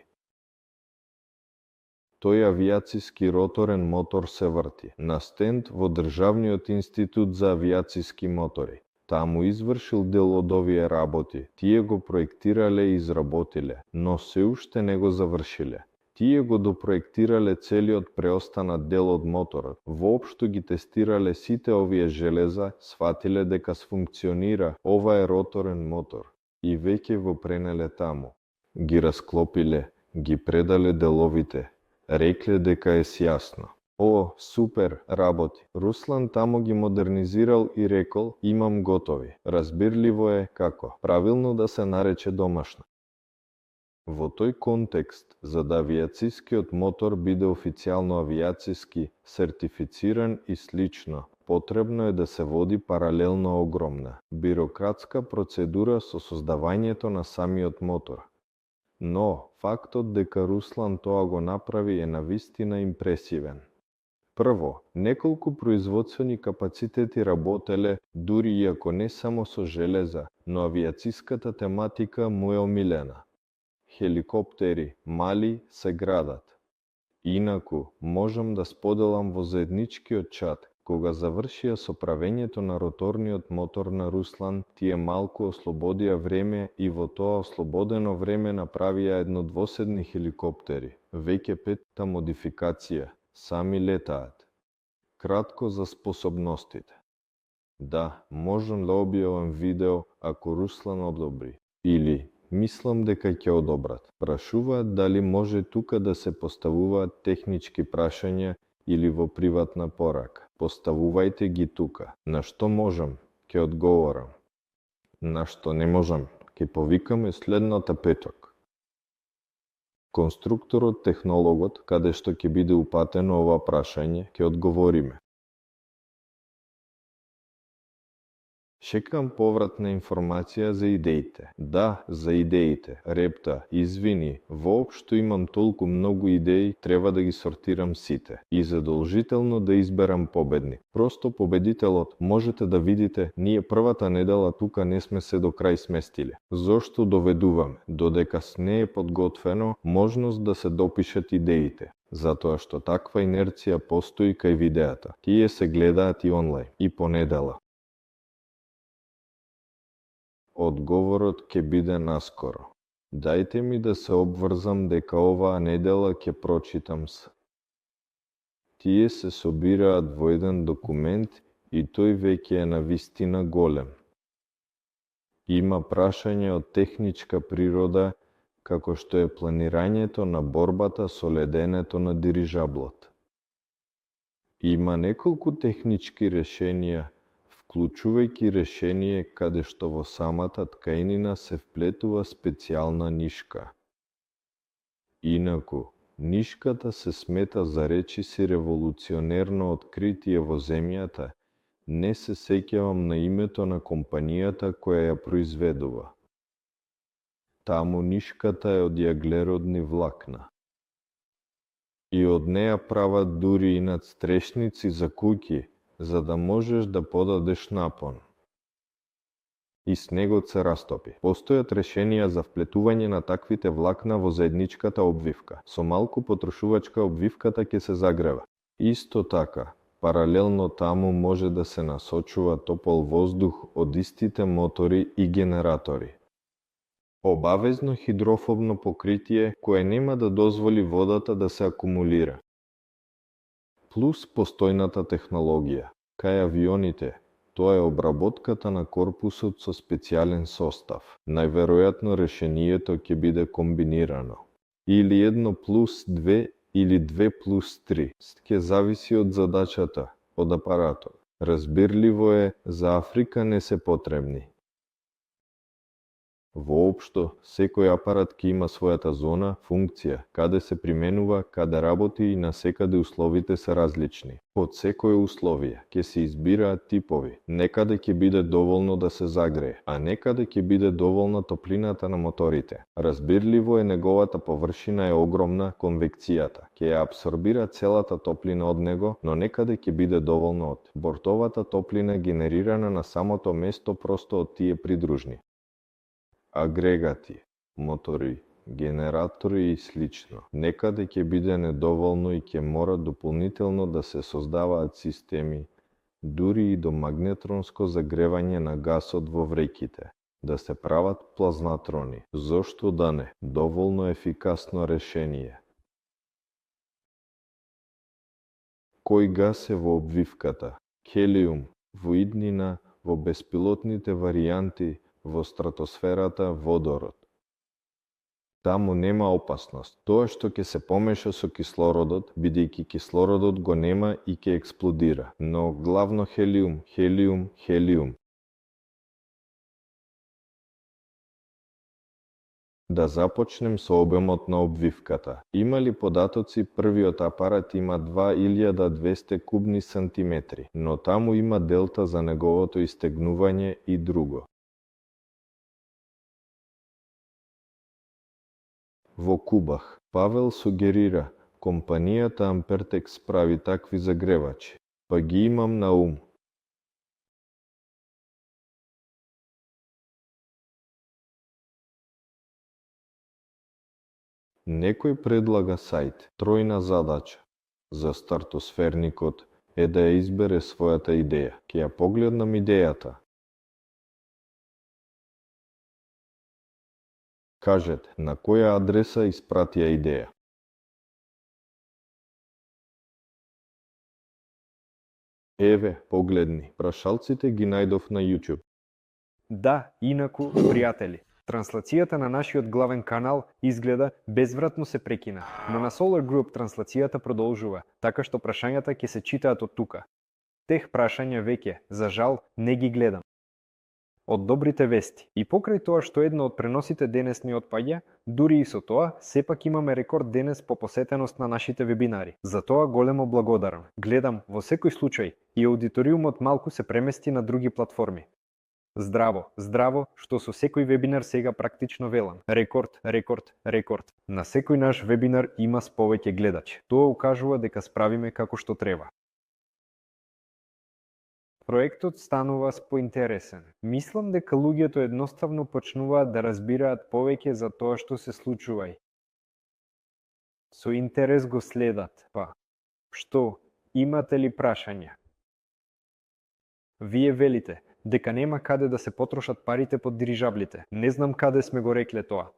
Speaker 2: Тој авијациски роторен мотор се врти на стенд во Државниот институт за авијациски мотори. Таму извршил дел од овие работи. Тие го проектирале и изработиле, но се уште не го завршиле. Тие го допроектирале целиот преостанат дел од моторот. Воопшто ги тестирале сите овие железа, сватиле дека сфункционира, ова е роторен мотор. И веќе го пренеле таму. Ги расклопиле, ги предале деловите. Рекле дека е сјасно. О, супер, работи. Руслан таму ги модернизирал и рекол, имам готови. Разбирливо е како. Правилно да се нарече домашно. Во тој контекст, за да авијацискиот мотор биде официјално авијациски, сертифициран и слично, потребно е да се води паралелно огромна бирократска процедура со создавањето на самиот мотор. Но, фактот дека Руслан тоа го направи е навистина импресивен. Прво, неколку производствени капацитети работеле, дури иако не само со железа, но авијациската тематика му е омилена. Хеликоптери, мали, се градат. Инаку, можам да споделам во заедничкиот чат, кога завршија со правењето на роторниот мотор на Руслан, тие малку ослободија време и во тоа ослободено време направија еднодвоседни хеликоптери. Веќе 5-та модификација, сами летаат. Кратко за способностите. Да, можам да објавам видео ако Руслан одобри. Или мислам дека ќе одобрат. Прашуваат дали може тука да се поставуваат технички прашања или во приватна порака. Поставувајте ги тука. На што можам, ќе одговорам. На што не можам, ќе повикаме следната петок. Конструкторот, технологот, каде што ќе биде упатено ова прашање, ќе одговориме. Чекам повратна информација за идеите. Да, за идеите. Репта, извини, воопшто имам толку многу идеи, треба да ги сортирам сите. И задолжително да изберам победник. Просто победителот, можете да видите, ние првата недела тука не сме се до крај сместиле. Зошто доведуваме? Додека не е подготвено, можност да се допишат идеите. Затоа што таква инерција постои кај видеата. Тие се гледаат и онлайн, и по недела. Одговорот ќе биде наскоро. Дајте ми да се обврзам дека оваа недела ќе прочитам с. Тие се собираат во еден документ и тој веќе е навистина голем. Има прашање од техничка природа, како што е планирањето на борбата со леденето на дирижаблот. Има неколку технички решенија, вклучувајќи решение каде што во самата ткајнина се вплетува специјална нишка. Инаку, нишката се смета за речиси револуционерно откритие во земјата, не се сеќавам на името на компанијата која ја произведува. Таму нишката е од јаглеродни влакна. И од неа прават дури и надстрешници за куќи, за да можеш да подадеш напон. И снегот се растопи. Постојат решенија за вплетување на таквите влакна во заедничката обвивка. Со малку потрошувачка обвивката ќе се загрева. Исто така, паралелно таму може да се насочува топол воздух од истите мотори и генератори. Обавезно хидрофобно покритие кое нема да дозволи водата да се акумулира. Плюс постојната технологија. Кај авионите, тоа е обработката на корпусот со специјален состав. Најверојатно решението ќе биде комбинирано. Или 1+2 или 2+3. Ќе зависи од задачата, од апаратот. Разбирливо е, за Африка не се потребни. Воопшто, секој апарат ќе има својата зона, функција, каде се применува, каде работи и насекаде условите се различни. Од секое условие ќе се избираат типови. Некаде ќе биде доволно да се загрее, а некаде ќе биде доволна топлината на моторите. Разбирливо е, неговата површина е огромна, конвекцијата. Ќе ја абсорбира целата топлина од него, но некаде ќе биде доволно од бортовата топлина генерирана на самото место просто од тие придружни. Агрегати, мотори, генератори и слично. Некаде ќе биде недоволно и ќе мора дополнително да се создаваат системи, дури и до магнетронско загревање на гасот во вреќите, да се прават плазнатрони. Зошто да не? Доволно ефикасно решение. Кој гас е во обвивката? Хелиум, во иднина, во беспилотните варијанти, во стратосферата водород. Таму нема опасност. Тоа што ќе се помеша со кислородот, бидејќи кислородот го нема и ќе експлодира. Но главно хелиум, хелиум, хелиум. Да започнем со обемот на обвивката. Има ли податоци, првиот апарат има 2200 кубни сантиметри, но таму има делта за неговото истегнување и друго. Во кубах, Павел сугерира, компанијата Ампертекс прави такви загревачи, па ги имам на ум. Некој предлага сајт, тројна задача. За стартосферникот е да ја избере својата идеја. Ќе ја погледнам идејата. Кажете, на која адреса испратија идеја? Еве, погледни, прашалците ги најдов на YouTube.
Speaker 1: Да, инаку, пријатели, транслацијата на нашиот главен канал изгледа безвратно се прекина, но на Solar Group транслацијата продолжува, така што прашањата ќе се читаат од тука. Тех прашања веќе, за жал, не ги гледам. Од добрите вести. И покрај тоа што едно од преносите денес ни отпаѓа, дури и со тоа, сепак имаме рекорд денес по посетеност на нашите вебинари. За тоа големо благодарам. Гледам, во секој случај, и аудиториумот малку се премести на други платформи. Здраво, здраво, што со секој вебинар сега практично велам. Рекорд, рекорд, рекорд. На секој наш вебинар има повеќе гледачи. Тоа укажува дека справиме како што треба. Проектот станува поинтересен. Мислам дека луѓето едноставно почнуваат да разбираат повеќе за тоа што се случува. Со интерес го следат. Па, што, имате ли прашања? Вие велите дека нема каде да се потрошат парите под дирижаблите. Не знам каде сме го рекле тоа.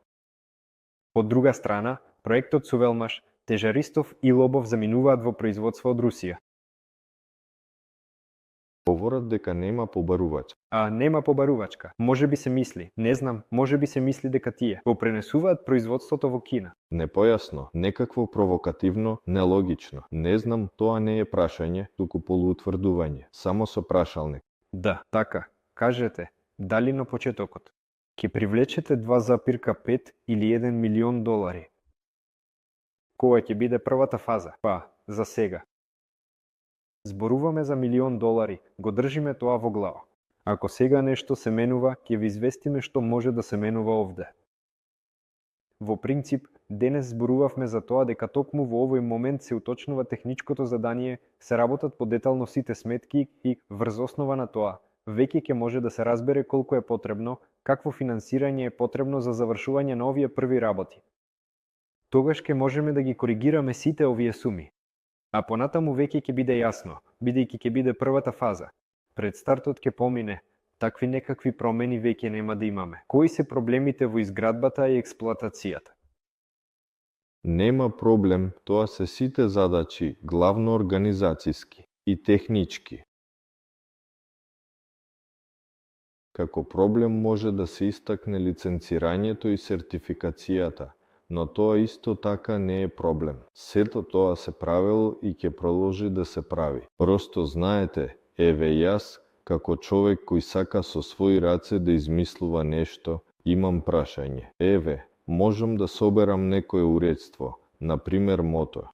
Speaker 1: Од друга страна, проектот со Велмаш, Тежаристов и Лобов заминуваат во производство од Русија.
Speaker 2: Говорат дека нема побарувач.
Speaker 1: Нема побарувачка. Може би се мисли. Не знам, може би се мисли дека тие го пренесуваат производството во Кина.
Speaker 2: Непојасно, некакво провокативно, нелогично. Не знам, тоа не е прашање, туку полуутврдување. Само со прашалник.
Speaker 1: Да, така. Кажете, дали на почетокот ќе привлечете 2,5 или 1 милион долари? Која ќе биде првата фаза? Па, за сега. Зборуваме за милион долари, го држиме тоа во глава. Ако сега нешто се менува, ќе ви известиме што може да се менува овде. Во принцип, денес зборувавме за тоа дека токму во овој момент се уточнува техничкото задание, се работат подетално сите сметки и, врз основа на тоа, веќе ќе може да се разбере колку е потребно, какво финансирање е потребно за завршување на овие први работи. Тогаш ќе можеме да ги коригираме сите овие суми. А понатаму веќе ќе биде јасно, бидејќи ќе биде првата фаза. Пред стартот ќе помине, такви некакви промени веќе нема да имаме. Кои се проблемите во изградбата и експлоатацијата?
Speaker 2: Нема проблем, тоа се сите задачи, главно организацијски и технички. Како проблем може да се истакне лиценцирањето и сертификацијата, но тоа исто така не е проблем. Сето тоа се правило и ќе продолжи да се прави. Просто знаете, еве јас, како човек кој сака со своји раце да измислува нешто, имам прашање. Еве, можам да соберам некое уредство, например мотор.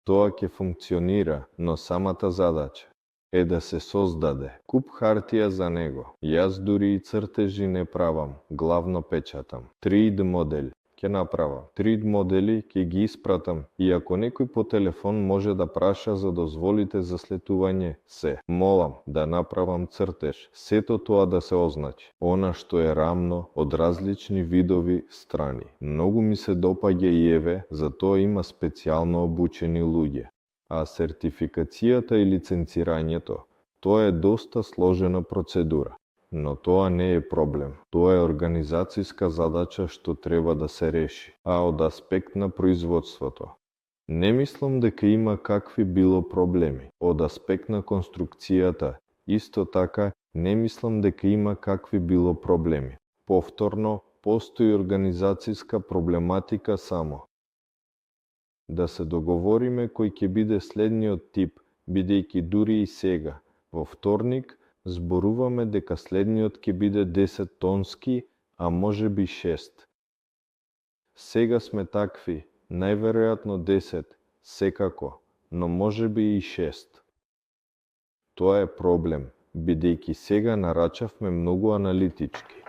Speaker 2: Тоа ќе функционира, но самата задача е да се создаде куп хартија за него. Јас дури и цртежи не правам, главно печатам. 3D модели ќе направам. 3D модели ќе ги испратам и ако некој по телефон може да праша за дозволите за слетување, се молам да направам цртеж, сето тоа да се означи. Она што е рамно од различни видови страни. Многу ми се допаѓа и еве, за тоа има специјално обучени луѓе. А сертификацијата и лиценцирањето, тоа е доста сложена процедура. Но тоа не е проблем. Тоа е организацијска задача што треба да се реши. А од аспект на производството, не мислам дека има какви било проблеми. Од аспект на конструкцијата, исто така, не мислам дека има какви било проблеми. Повторно, постои организацијска проблематика само. Да се договориме кој ќе биде следниот тип, бидејќи дури и сега, во вторник, зборуваме дека следниот ќе биде 10 тонски, а може би 6. Сега сме такви, најверојатно 10, секако, но може би и 6. Тоа е проблем, бидејќи сега нарачавме многу аналитички.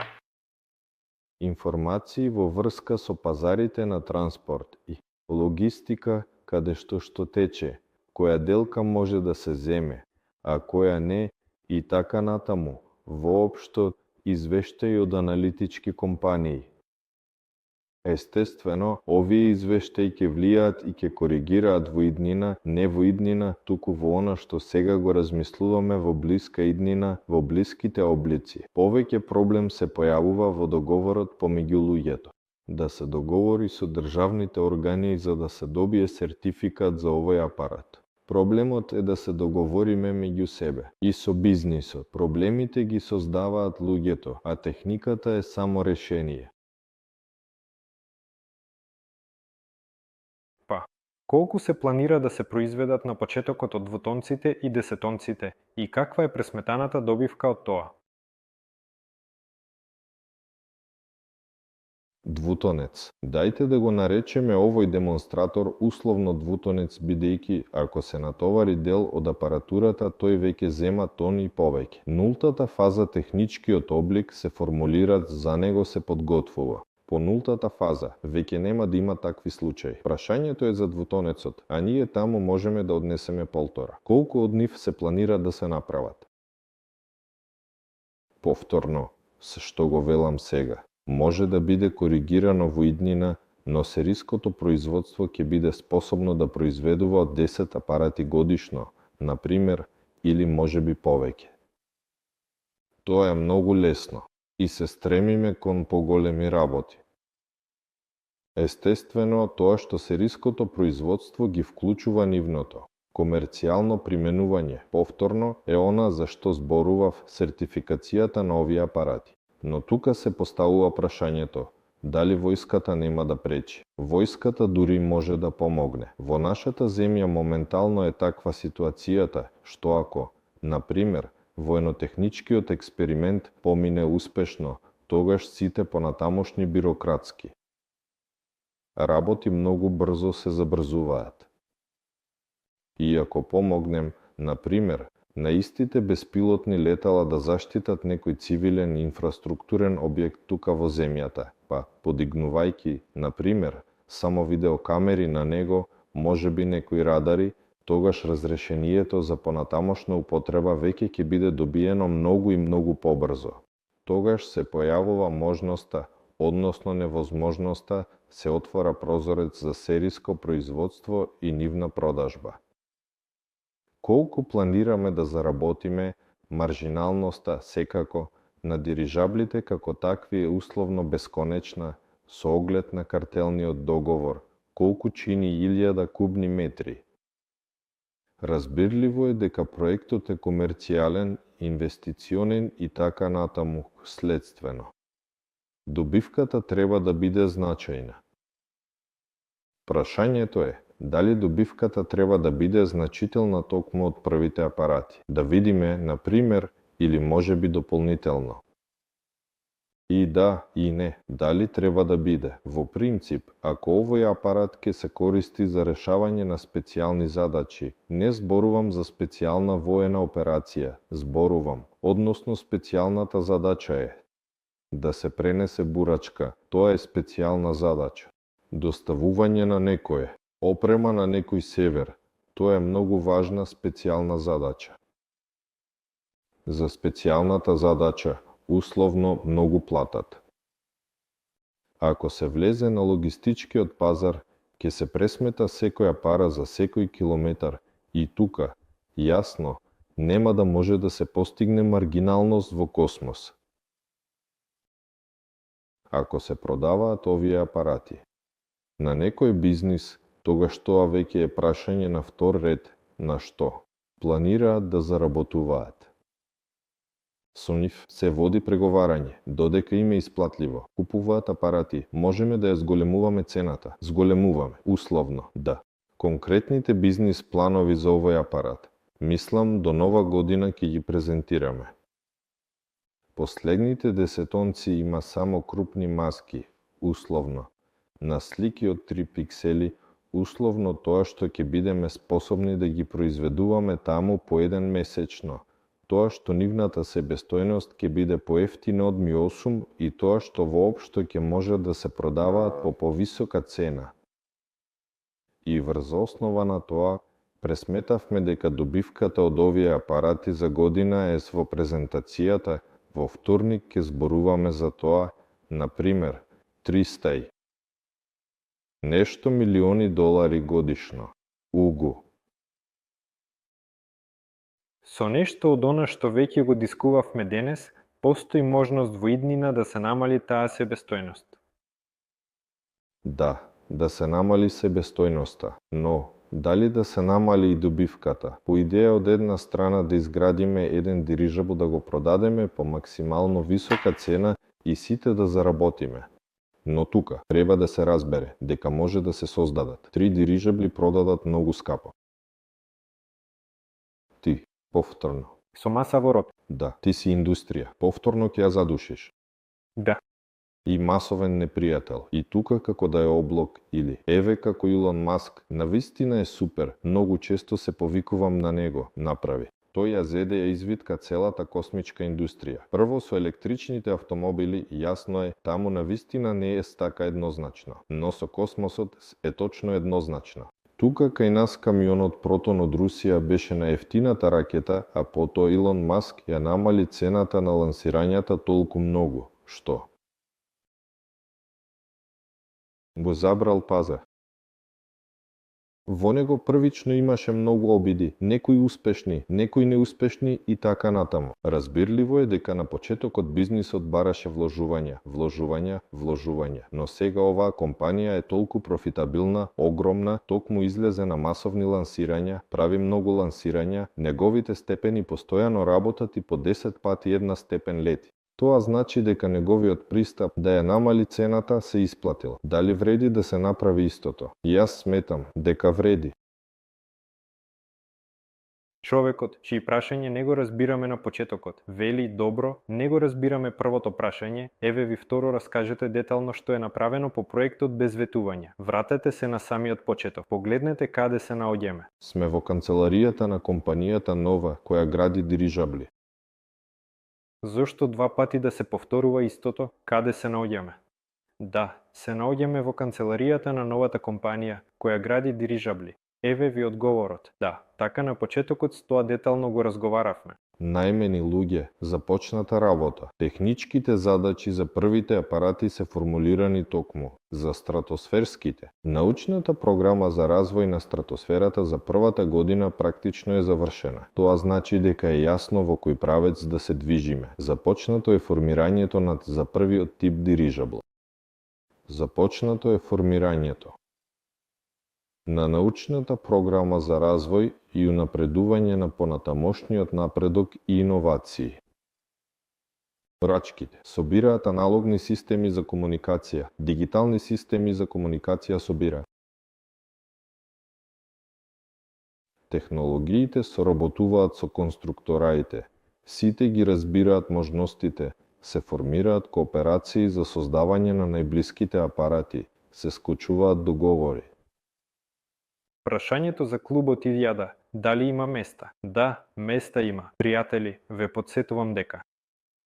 Speaker 2: Информации во врска со пазарите на транспорт и логистика, каде што тече, која делка може да се земе, а која не, и така натаму, воопшто извештаи од аналитички компании. Естествено, овие извештаи ќе влијаат и ќе коригираат во иднина, не во иднина, туку во она што сега го размислуваме во блиска иднина, во блиските облици. Повеќе проблем се појавува во договорот помеѓу луѓето. Да се договори со државните органи за да се добие сертификат за овој апарат. Проблемот е да се договориме меѓу себе и со бизнисот. Проблемите ги создаваат луѓето, а техниката е само решение.
Speaker 1: Колку се планира да се произведат на почетокот од двутонците и десетонците и каква е пресметаната добивка од тоа?
Speaker 2: Двутонец. Дајте да го наречеме овој демонстратор условно двутонец, бидејќи ако се натовари дел од апаратурата, тој веќе зема тон и повеќе. Нултата фаза техничкиот облик се формулира, за него се подготвува. По нултата фаза веќе нема да има такви случаи. Прашањето е за двутонецот, а ние таму можеме да однесеме полтора. Колку од нив се планира да се направат? Повторно, што го велам сега, може да биде коригирано во иднина, но сериското производство ќе биде способно да произведува од 10 апарати годишно, например, или можеби повеќе. Тоа е многу лесно и се стремиме кон поголеми работи. Естествено, тоа што сериското производство ги вклучува нивното. Комерцијално применување, повторно, е она за што зборував сертификацијата на овие апарати. Но тука се поставува прашањето, дали војската нема да пречи. Војската дури може да помогне. Во нашата земја моментално е таква ситуацијата, што ако, например, военотехничкиот експеримент помине успешно, тогаш сите понатамошни бирократски работи многу брзо се забрзуваат. И ако помогнем, например, на истите беспилотни летала да заштитат некој цивилен инфраструктурен објект тука во земјата, па подигнувајќи, на пример, само видеокамери на него, можеби некои радари, тогаш разрешението за понатамошна употреба веќе ќе биде добиено многу и многу побрзо. Тогаш се појавува можноста, односно невозможноста, се отвора прозорец за сериско производство и нивна продажба. Колку планираме да заработиме, маржиналноста, секако, на дирижаблите како такви е условно бесконечна, со оглед на картелниот договор, колку чини 1000 кубни метри. Разбирливо е дека проектот е комерцијален, инвестиционен и така натаму следствено. Добивката треба да биде значајна. Прашањето е, дали добивката треба да биде значителна токму од првите апарати. Да видиме, на пример, или можеби дополнително. И да, и не, дали треба да биде. Во принцип, ако овој апарат ќе се користи за решавање на специјални задачи, не зборувам за специјална воена операција, зборувам, односно специјалната задача е да се пренесе бурачка, тоа е специјална задача. Доставување на некое, опрема на некој север, тоа е многу важна специјална задача. За специјалната задача, условно многу платат. Ако се влезе на логистичкиот пазар, ќе се пресмета секоја пара за секој километар и тука, јасно, нема да може да се постигне маргиналност во космос. Ако се продаваат овие апарати на некој бизнис, тогаш тоа веќе е прашање на втор ред на што планираат да заработуваат. Со нив се води преговарање, додека им е исплатливо. Купуваат апарати, можеме да ја зголемуваме цената. Зголемуваме, условно, да. Конкретните бизнис планови за овој апарат, мислам до нова година ќе ги презентираме. Последните десетонци има само крупни маски, условно. На слики од 3 пиксели, условно тоа што ќе бидеме способни да ги произведуваме таму по еден месечно, тоа што нивната себестојност ќе биде поевтина од Ми 8 и тоа што воопшто ќе може да се продаваат по повисока цена. И врз основа на тоа, пресметавме дека добивката од овие апарати за година е во презентацијата, во вторник ќе зборуваме за тоа, на пример, 300 нешто милиони долари годишно. Угу.
Speaker 1: Со нешто од она што веќе го дискувавме денес, постои можност во иднина да се намали таа себестојност.
Speaker 2: Да се намали себестојноста, но дали да се намали и добивката? По идеја од една страна да изградиме еден дирижабл да го продадеме по максимално висока цена и сите да заработиме. Но тука треба да се разбере дека може да се создадат 3 дирижабли продадат многу скапо. Ти, повторно.
Speaker 1: Со маса во рот.
Speaker 2: Да, ти си индустрија. Повторно ќе ја задушиш.
Speaker 1: Да.
Speaker 2: И масовен непријател. И тука како да е облог или еве како Илон Маск, навистина е супер, многу често се повикувам на него, направи. Тој ја зеде ја извитка целата космичка индустрија. Прво со електричните автомобили, јасно е, таму навистина не е така еднозначно, но со космосот е точно еднозначно. Тука кај нас камионот Протон од Русија беше на ефтината ракета, а потоа Илон Маск ја намали цената на лансирањата толку многу, што го забрал пазар. Во него првично имаше многу обиди, некои успешни, некои неуспешни и така натаму. Разбирливо е дека на почетокот бизнисот бараше вложувања, но сега оваа компанија е толку профитабилна, огромна, токму излезе на масовни лансирања, прави многу лансирања, неговите степени постојано работат и по 10 пати една степен лети. Тоа значи дека неговиот пристап да ја намали цената се исплатил. Дали вреди да се направи истото? Јас сметам дека вреди.
Speaker 1: Човекот, чии прашање не го разбираме на почетокот, вели добро, не го разбираме првото прашање, еве ви второ раскажете детално што е направено по проектот без ветување. Вратете се на самиот почеток, погледнете каде се наоѓаме.
Speaker 2: Сме во канцеларијата на компанијата Нова, која гради дирижабли.
Speaker 1: Зошто два пати да се повторува истото, каде се наоѓаме? Да, се наоѓаме во канцеларијата на новата компанија која гради дирижабли. Еве ви одговорот. Да, така на почетокот с тоа детално го разговаравме.
Speaker 2: Најмени луѓе, започната работа. Техничките задачи за првите апарати се формулирани токму за стратосферските. Научната програма за развој на стратосферата за првата година практично е завршена. Тоа значи дека е јасно во кој правец да се движиме. Започнато е формирањето за првиот тип дирижабл. Започнато е формирањето на научната програма за развој и унапредување на понатамошниот напредок и иновации. Порачките собираат аналогни системи за комуникација, дигитални системи за комуникација собираат. Технологиите соработуваат со конструктораите, сите ги разбираат можностите, се формираат кооперации за создавање на најблиските апарати, се склучуваат договори.
Speaker 1: Прашањето за клубот илјада, дали има места? Да, места има. Пријатели, ве потсетувам дека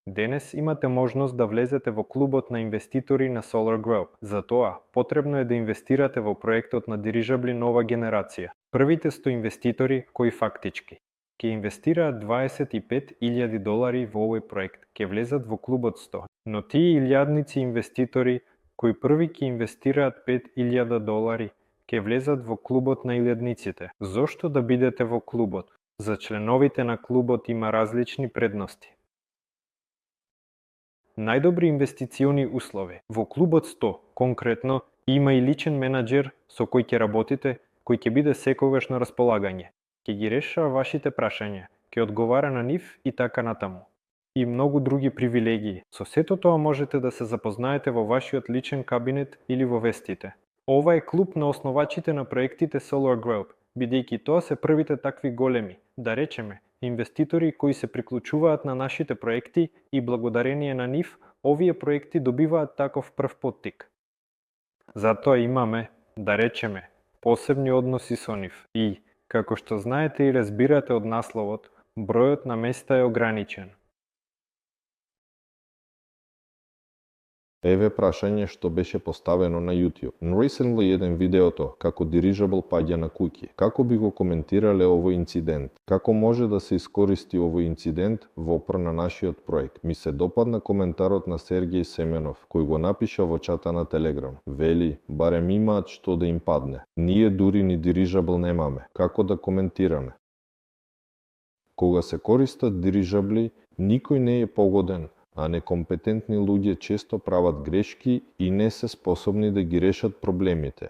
Speaker 1: денес имате можност да влезете во клубот на инвеститори на Solar Group. Затоа, потребно е да инвестирате во проектот на дирижабли нова генерација. Првите 100 инвеститори кои фактички ќе инвестираат $25,000 во овој проект, ќе влезат во клубот 100. Но тие илјадници инвеститори кои први ќе инвестираат $5,000 ќе влезат во клубот на илјадниците. Зошто да бидете во клубот? За членовите на клубот има различни предности. Најдобри инвестициони услови. Во клубот 100, конкретно, има и личен менаџер со кој ќе работите, кој ќе биде секогаш на располагање. Ќе ги решава вашите прашања, ќе одговара на нив и така натаму. И многу други привилегии. Со сето тоа можете да се запознаете во вашиот личен кабинет или во вестите. Ова е клуб на основачите на проектите Solar Group, бидејќи тоа се првите такви големи, да речеме, инвеститори кои се приклучуваат на нашите проекти и благодарение на нив, овие проекти добиваат таков прв поттик. Затоа имаме, да речеме, посебни односи со нив и, како што знаете и разбирате од насловот, бројот на места е ограничен.
Speaker 2: Еве прашање што беше поставено на YouTube. Recently еден видеото како дирижабл паѓа на куќи. Како би го коментирале овој инцидент? Како може да се искористи овој инцидент во опор на нашиот проект? Ми се допадна коментарот на Сергеј Семенов, кој го напиша во чата на Телеграм. Вели, барем имаат што да им падне. Ние дури ни дирижабл немаме. Како да коментираме? Кога се користат дирижабли, никој не е погоден, а некомпетентни луѓе често прават грешки и не се способни да ги решат проблемите.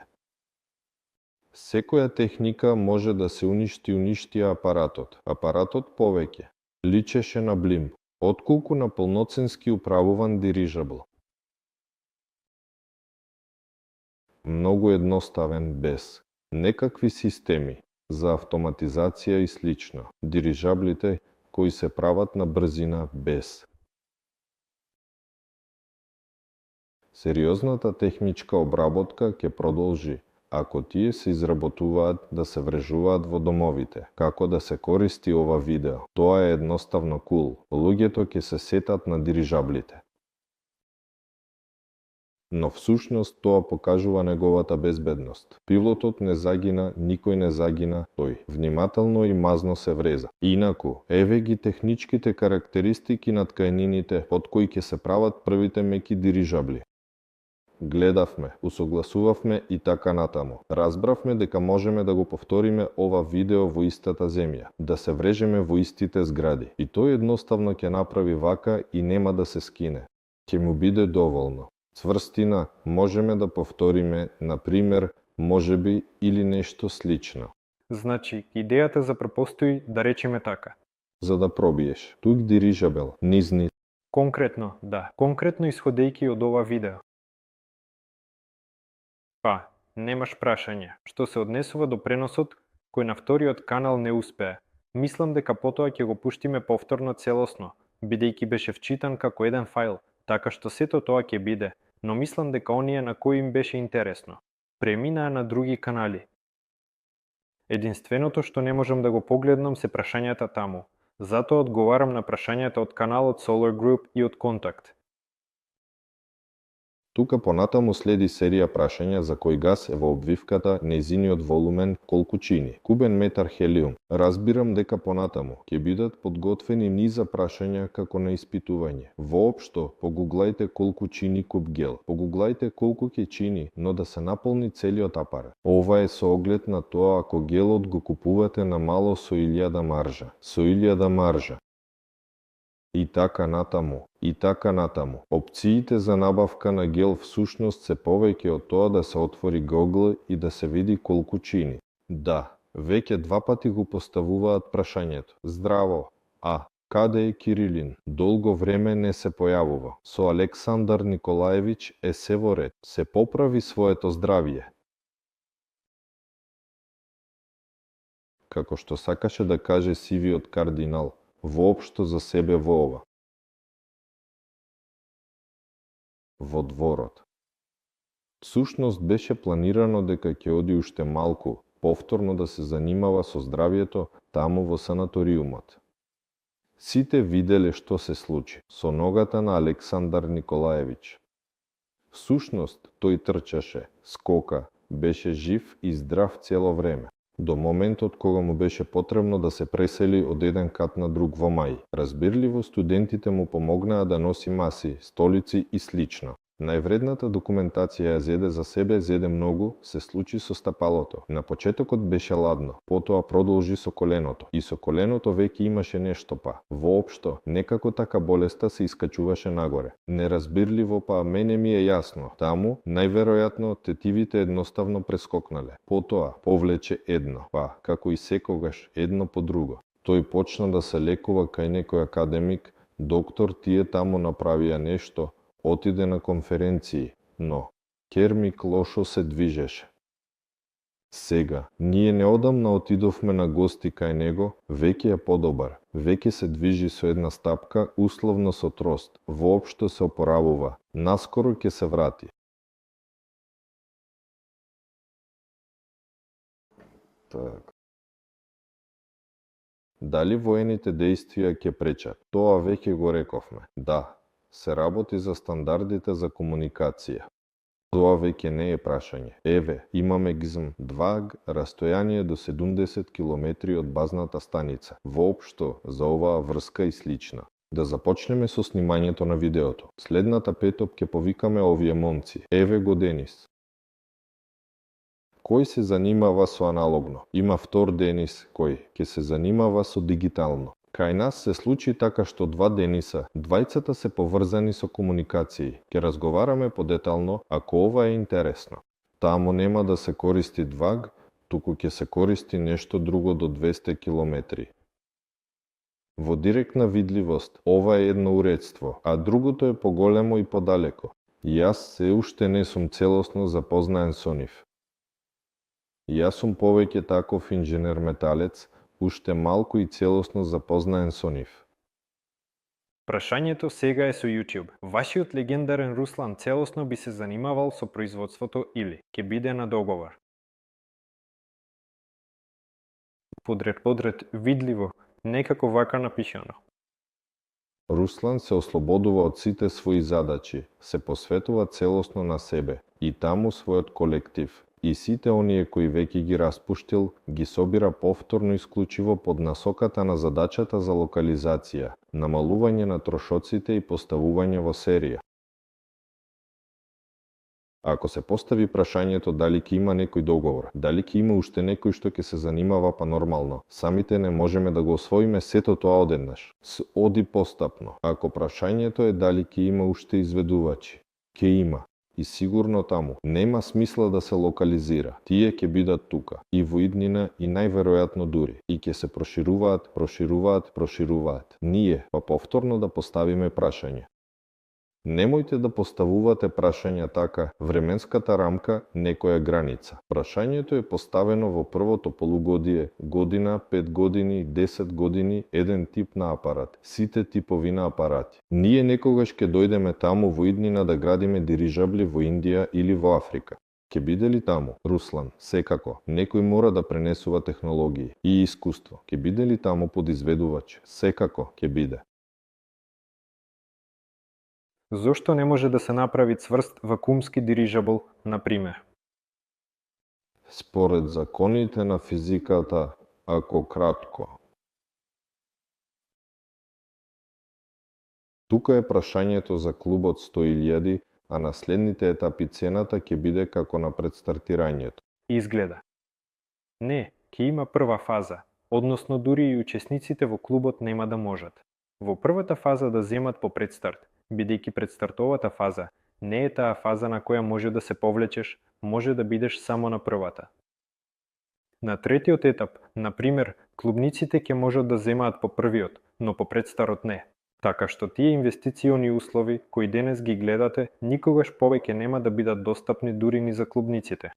Speaker 2: Секоја техника може да се уништи апаратот. Апаратот повеќе личеше на блимб, отколку на полноценски управуван дирижабл. Многу едноставен без некакви системи за автоматизација и слично. Дирижаблите кои се прават на брзина без сериозната техничка обработка ќе продолжи, ако тие се изработуваат да се врежуваат во домовите. Како да се користи ова видео? Тоа е едноставно кул. Луѓето ќе се сетат на дирижаблите. Но всушност тоа покажува неговата безбедност. Пилотот не загина, никој не загина, тој внимателно и мазно се вреза. Инаку, еве ги техничките карактеристики на ткаенините од кои ќе се прават првите меки дирижабли. Гледавме, усогласувавме и така натаму. Разбравме дека можеме да го повториме ова видео во истата земја, да се врежеме во истите згради. И тој едноставно ќе направи вака и нема да се скине. Ќе му биде доволно. Цврстина можеме да повториме, например, можеби или нешто слично.
Speaker 1: Значи, идејата за преpoстои да речеме така.
Speaker 2: За да пробиеш, тук дирижабел, низ.
Speaker 1: Конкретно, да. Конкретно исходејќи од ова видео. Па, немаш прашање. Што се однесува до преносот, кој на вториот канал не успее. Мислам дека потоа ќе го пуштиме повторно целосно, бидејќи беше вчитан како еден файл, така што сето тоа ќе биде, но мислам дека оние на кои им беше интересно преминаа на други канали. Единственото што не можам да го погледнам се прашањата таму. Затоа одговарам на прашањата од каналот Solar Group и од Контакт.
Speaker 2: Тука понатаму следи серија прашања за кој газ е во обвивката, нејзиниот волумен, колку чини, кубен метар хелиум. Разбирам дека понатаму ќе бидат подготвени низа прашања како на испитување. Воопшто, погуглајте колку чини куб гел, погуглајте колку ќе чини, но да се наполни целиот апарат. Ова е со оглед на тоа ако гелот го купувате на мало со 1000 маржа. Со 1000 маржа. И така натаму, и така натаму. Опциите за набавка на гел всушност се повеќе од тоа да се отвори Google и да се види колку чини. Да, веќе 2 пати го поставуваат прашањето. Здраво, каде е Кирилин? Долго време не се појавува. Со Александар Николаевич е се во ред. Се поправи своето здравје. Како што сакаше да каже сивиот кардинал, воопшто за себе во ова. Во дворот. Всушност беше планирано дека ќе оди уште малку, повторно да се занимава со здравјето таму во санаториумот. Сите виделе што се случи со ногата на Александар Николаевич. Всушност тој трчаше, скока, беше жив и здрав цело време. До моментот кога му беше потребно да се пресели од еден кат на друг во мај. Разбирливо студентите му помогнаа да носи маси, столици и слично. Највредната документација ја зеде за себе, зеде многу, се случи со стапалото. На почетокот беше ладно, потоа продолжи со коленото. И со коленото веќе имаше нешто Воопшто, некако така болеста се искачуваше нагоре. Неразбирливо мене ми е јасно. Таму, најверојатно, тетивите едноставно прескокнале. Потоа, повлече едно, како и секогаш, едно по друго. Тој почна да се лекува кај некој академик, доктор, тие таму направија нешто, отиде на конференции, но Кермик лошо се движеше. Сега, ние неодамна отидовме на гости кај него, веќе е подобар, веќе се движи со една стапка, условно со трост, воопшто се опоравува, наскоро ќе се врати. Так. Дали воените дејствија ќе пречат? Тоа веќе го рековме. Да, се работи за стандардите за комуникација. Тоа веќе не е прашање. Еве, имаме ГЗМ 2, растојание до 70 км од базната станица. Воопшто за оваа врска и слична. Да започнеме со снимањето на видеото. Следната петоп ќе повикаме овие момци. Еве го Денис. Кој се занимава со аналогно? Има втор Денис кој ќе се занимава со дигитално. Кај нас се случи така што 2 Дениса, двајцата се поврзани со комуникации. Ќе разговараме подетално ако ова е интересно. Таму нема да се користи дваг, туку ќе се користи нешто друго до 200 километри. Во директна видливост, ова е едно уредство, а другото е поголемо и подалеко. Јас се уште не сум целосно запознаен со нив. Јас сум повеќе таков инженер-металец, уште малку и целосно запознаен со нив.
Speaker 3: Прашањето сега е со YouTube. Вашиот легендарен Руслан целосно би се занимавал со производството или ќе биде на договор? Подред, видливо, некако вака напишано.
Speaker 2: Руслан се ослободува од сите своји задачи, се посветува целосно на себе и таму својот колектив. И сите оние кои веќе ги распуштил, ги собира повторно исклучиво под насоката на задачата за локализација, намалување на трошоците и поставување во серија. Ако се постави прашањето дали ќе има некој договор, дали ќе има уште некој што ќе се занимава нормално, самите не можеме да го освоиме сето тоа одеднаш. Оди постапно. Ако прашањето е дали ќе има уште изведувачи, ќе има. И сигурно таму нема смисла да се локализира. Тие ќе бидат тука и во иднина и најверојатно дури и ќе се прошируваат. Ние повторно да поставиме прашање. Немојте да поставувате прашања така, временската рамка некоја граница. Прашањето е поставено во првото полугодие, година, 5 години, 10 години, еден тип на апарат, сите типови на апарати. Ние некогаш ќе дојдеме таму во иднина да градиме дирижабли во Индија или во Африка. Ќе биде ли таму? Руслан, секако. Некој мора да пренесува технологии и искуство. Ќе биде ли таму подизведувач? Секако ќе биде.
Speaker 3: Зошто не може да се направи цврст вакуумски дирижабл, на пример?
Speaker 2: Според законите на физиката, ако кратко. Тука е прашањето за клубот 100.000, а на следните етапи цената ќе биде како на предстартирањето.
Speaker 3: Изгледа. Не, ќе има прва фаза, односно дури и учесниците во клубот нема да можат. Во првата фаза да земат по предстарт, бидејќи предстартовата фаза не е таа фаза на која може да се повлечеш, може да бидеш само на првата. На третиот етап, на пример, клубниците ќе можат да земаат по првиот, но по предстарот не. Така што тие инвестициони услови кои денес ги гледате, никогаш повеќе нема да бидат достапни дури ни за клубниците.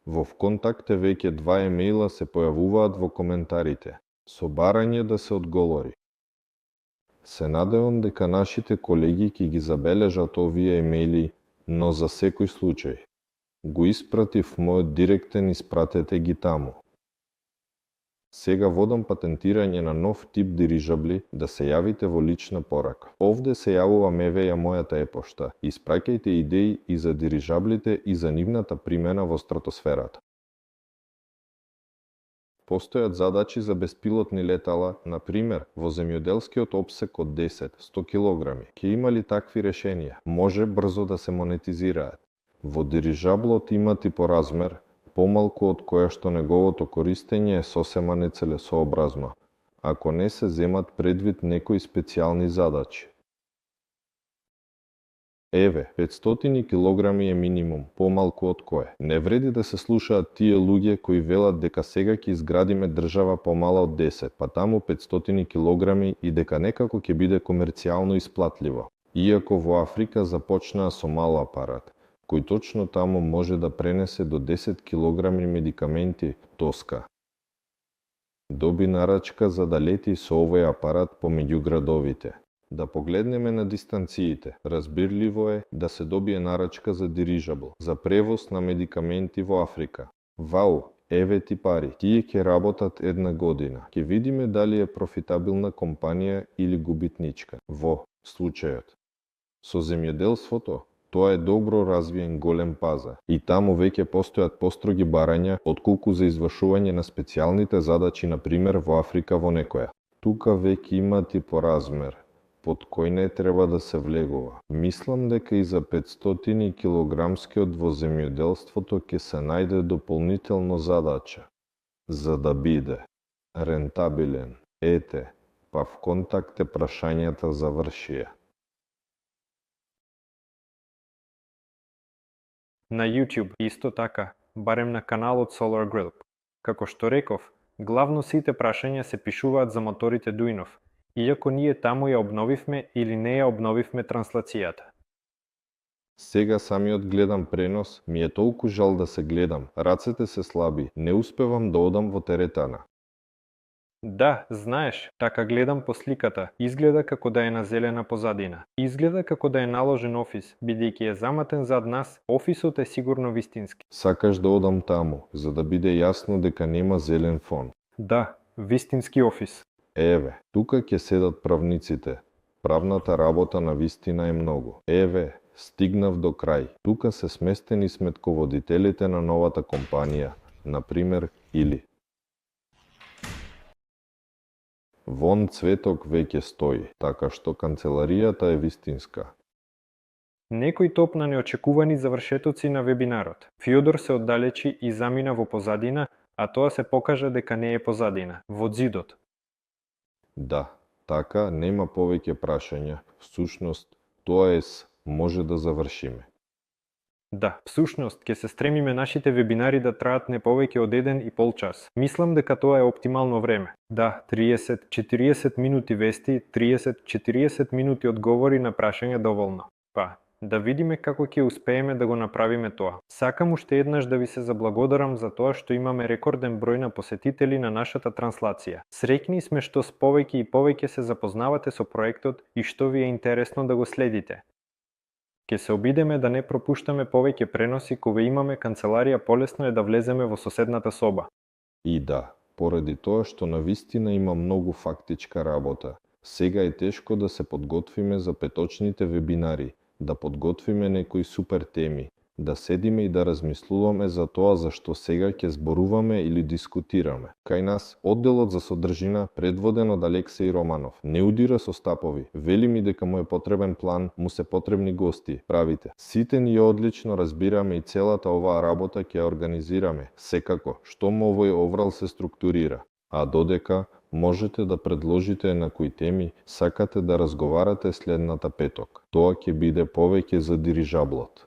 Speaker 2: Во ВКонтакте веќе 2 емејла се појавуваат во коментарите, со барање да се одговори. Се надевам дека нашите колеги ќе ги забележат овие емејли, но за секој случај. Го испратив мојот директен, испратете ги таму. Сега водам патентирање на нов тип дирижабли, да се јавите во лична порака. Овде се јавувам еве ја мојата епошта. Испраќајте идеи и за дирижаблите и за нивната примена во стратосферата. Постојат задачи за беспилотни летала, на пример, во земјоделскиот опсек од 10-100 кг. Ќе има ли такви решенија? Може брзо да се монетизираат. Во дирижаблот има типоразмер, помалку од која што неговото користење е сосема нецелесообразно, ако не се земат предвид некои специјални задачи. Еве, 500 килограми е минимум, помалку од кое. Не вреди да се слушаат тие луѓе кои велат дека сега ќе изградиме држава помала од 10, па таму 500 килограми и дека некако ќе биде комерцијално исплатливо. Иако во Африка започнаа со мал апарат, кој точно таму може да пренесе до 10 килограми медикаменти, тоска. Доби нарачка за да лети со овој апарат помеѓу градовите. Да погледнеме на дистанциите. Разбирливо е да се добие нарачка за дирижабл, за превоз на медикаменти во Африка. Вау, еве ти пари. Тие ќе работат една година. Ќе видиме дали е профитабилна компанија или губитничка. Во случајот. Со земјоделството, тоа е добро развиен голем пазар и таму веќе постојат построги барања отколку за извршување на специјалните задачи, на пример во Африка во некоја. Тука веќе има типоразмер, под кој не треба да се влегува. Мислам дека и за 500 килограмскиот во земјоделството ќе се најде дополнително задача, за да биде рентабилен. Ете, па ВКонтакте прашањата завршија.
Speaker 3: На YouTube исто така, барем на каналот Solar Group. Како што реков, главно сите прашања се пишуваат за моторите Дуинов, иако ние таму ја обновивме или не ја обновивме транслацијата.
Speaker 2: Сега самиот гледам пренос, ми е толку жал да се гледам, рацете се слаби, не успевам да одам во теретана.
Speaker 3: Да, знаеш, така гледам по сликата, изгледа како да е на зелена позадина. Изгледа како да е наложен офис, бидејќи е заматен зад нас, офисот е сигурно вистински.
Speaker 2: Сакаш да одам таму, за да биде јасно дека нема зелен фон.
Speaker 3: Да, вистински офис.
Speaker 2: Еве, тука ќе седат правниците. Правната работа на вистина е многу. Еве, стигнав до крај. Тука се сместени сметководителите на новата компанија, на пример Или. Вон Цветок веќе стои, така што канцеларијата е вистинска.
Speaker 3: Некој топ на неочекувани завршетоци на вебинарот. Фјодор се оддалечи и замина во позадина, а тоа се покажа дека не е позадина, во ѕидот.
Speaker 2: Да, така нема повеќе прашања. Всушност, тоа е може да завршиме.
Speaker 3: Да, всушност, ќе се стремиме нашите вебинари да траат не повеќе од 1,5 час. Мислам дека тоа е оптимално време. Да, 30-40 минути вести, 30-40 минути одговори на прашања доволно. Па, да видиме како ќе успееме да го направиме тоа. Сакам уште еднаш да ви се заблагодарам за тоа што имаме рекорден број на посетители на нашата транслација. Среќни сме што с повеќе и повеќе се запознавате со проектот и што ви е интересно да го следите. Ке се обидеме да не пропуштаме повеќе преноси кога имаме канцеларија, полесно е да влеземе во соседната соба.
Speaker 2: И да, поради тоа што навистина има многу фактичка работа, Сега е тешко да се подготвиме за петочните вебинари, да подготвиме некои супер теми, да седиме и да размислуваме за тоа за што сега ќе зборуваме или дискутираме. Кај нас, одделот за содржина, предводен од Алексеј Романов, не удира со стапови. Вели ми дека му е потребен план, му се потребни гости. Правите. Сите ние одлично разбираме и целата оваа работа ќе ја организираме. Секако, штом овој оврал се структурира. А додека можете да предложите на кои теми сакате да разговарате следната петок. Тоа ќе биде повеќе за дирижаблот.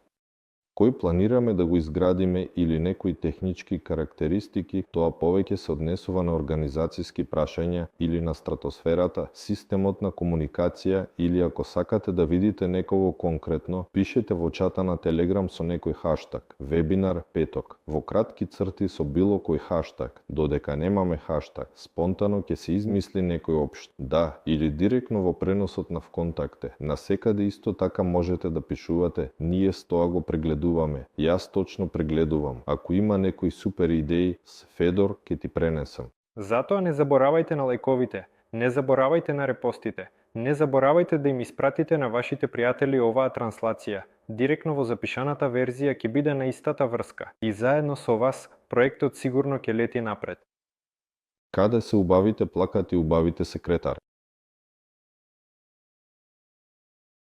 Speaker 2: Кој планираме да го изградиме или некои технички карактеристики, тоа повеќе се однесува на организацијски прашања или на стратосферата, системот на комуникација или ако сакате да видите некого конкретно, пишете во чата на Телеграм со некој хаштаг, вебинар петок, во кратки црти со било кој хаштаг, додека немаме хаштаг, спонтано ќе се измисли некој општ. Да, или директно во преносот на вконтакте. Насекаде исто така можете да пишувате, ние с тоа го прегледуваме. Јас точно прегледувам. Ако има некои супер идеи, с Федор ќе ти пренесам.
Speaker 3: Затоа не заборавајте на лајковите, не заборавајте на репостите, не заборавајте да им испратите на вашите пријатели оваа транслација. Директно во запишаната верзија ќе биде на истата врска и заедно со вас проектот сигурно ќе лети напред.
Speaker 2: Каде се убавите плакати, убавите секретар?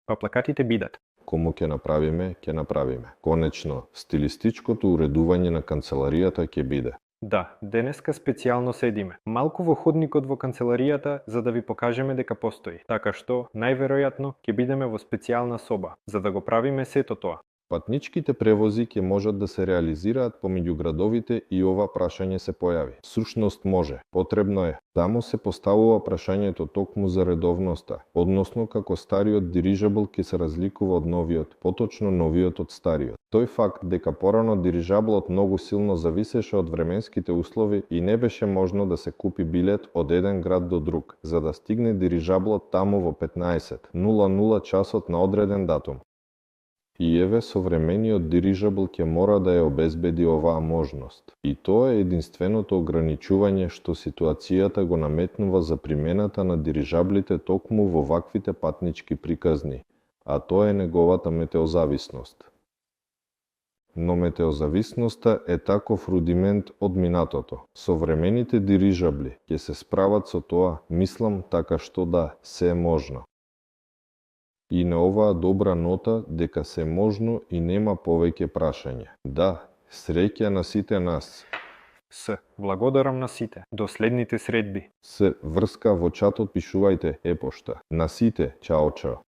Speaker 3: Па плакатите бидат.
Speaker 2: Кому ќе направиме, ќе направиме. Конечно, стилистичкото уредување на канцеларијата ќе биде.
Speaker 3: Да, денеска специјално седиме. Малку во ходникот во канцеларијата за да ви покажеме дека постои. Така што, најверојатно, ќе бидеме во специјална соба, за да го правиме сето тоа.
Speaker 2: Патничките превози ќе можат да се реализираат помеѓу градовите и ова прашање се појави. Сушност може, потребно е. Таму се поставува прашањето токму за редовноста, односно како стариот дирижабл ќе се разликува од новиот, поточно новиот од стариот. Тој факт дека порано дирижаблот многу силно зависеше од временските услови и не беше можно да се купи билет од еден град до друг, за да стигне дирижаблот таму во 15:00 часот на одреден датум. И еве современиот дирижабл ќе мора да ја обезбеди оваа можност. И тоа е единственото ограничување што ситуацијата го наметнува за примената на дирижаблите токму во ваквите патнички приказни, а тоа е неговата метеозависност. Но метеозависноста е таков рудимент од минатото. Современите дирижабли ќе се справат со тоа, мислам така што да, се е можно. И на оваа добра нота дека се можно и нема повеќе прашања. Да, среќа на сите нас.
Speaker 3: С. Благодарам на сите. До следните средби.
Speaker 2: С. Врска во чатот пишувајте епошта. На сите, чао чао.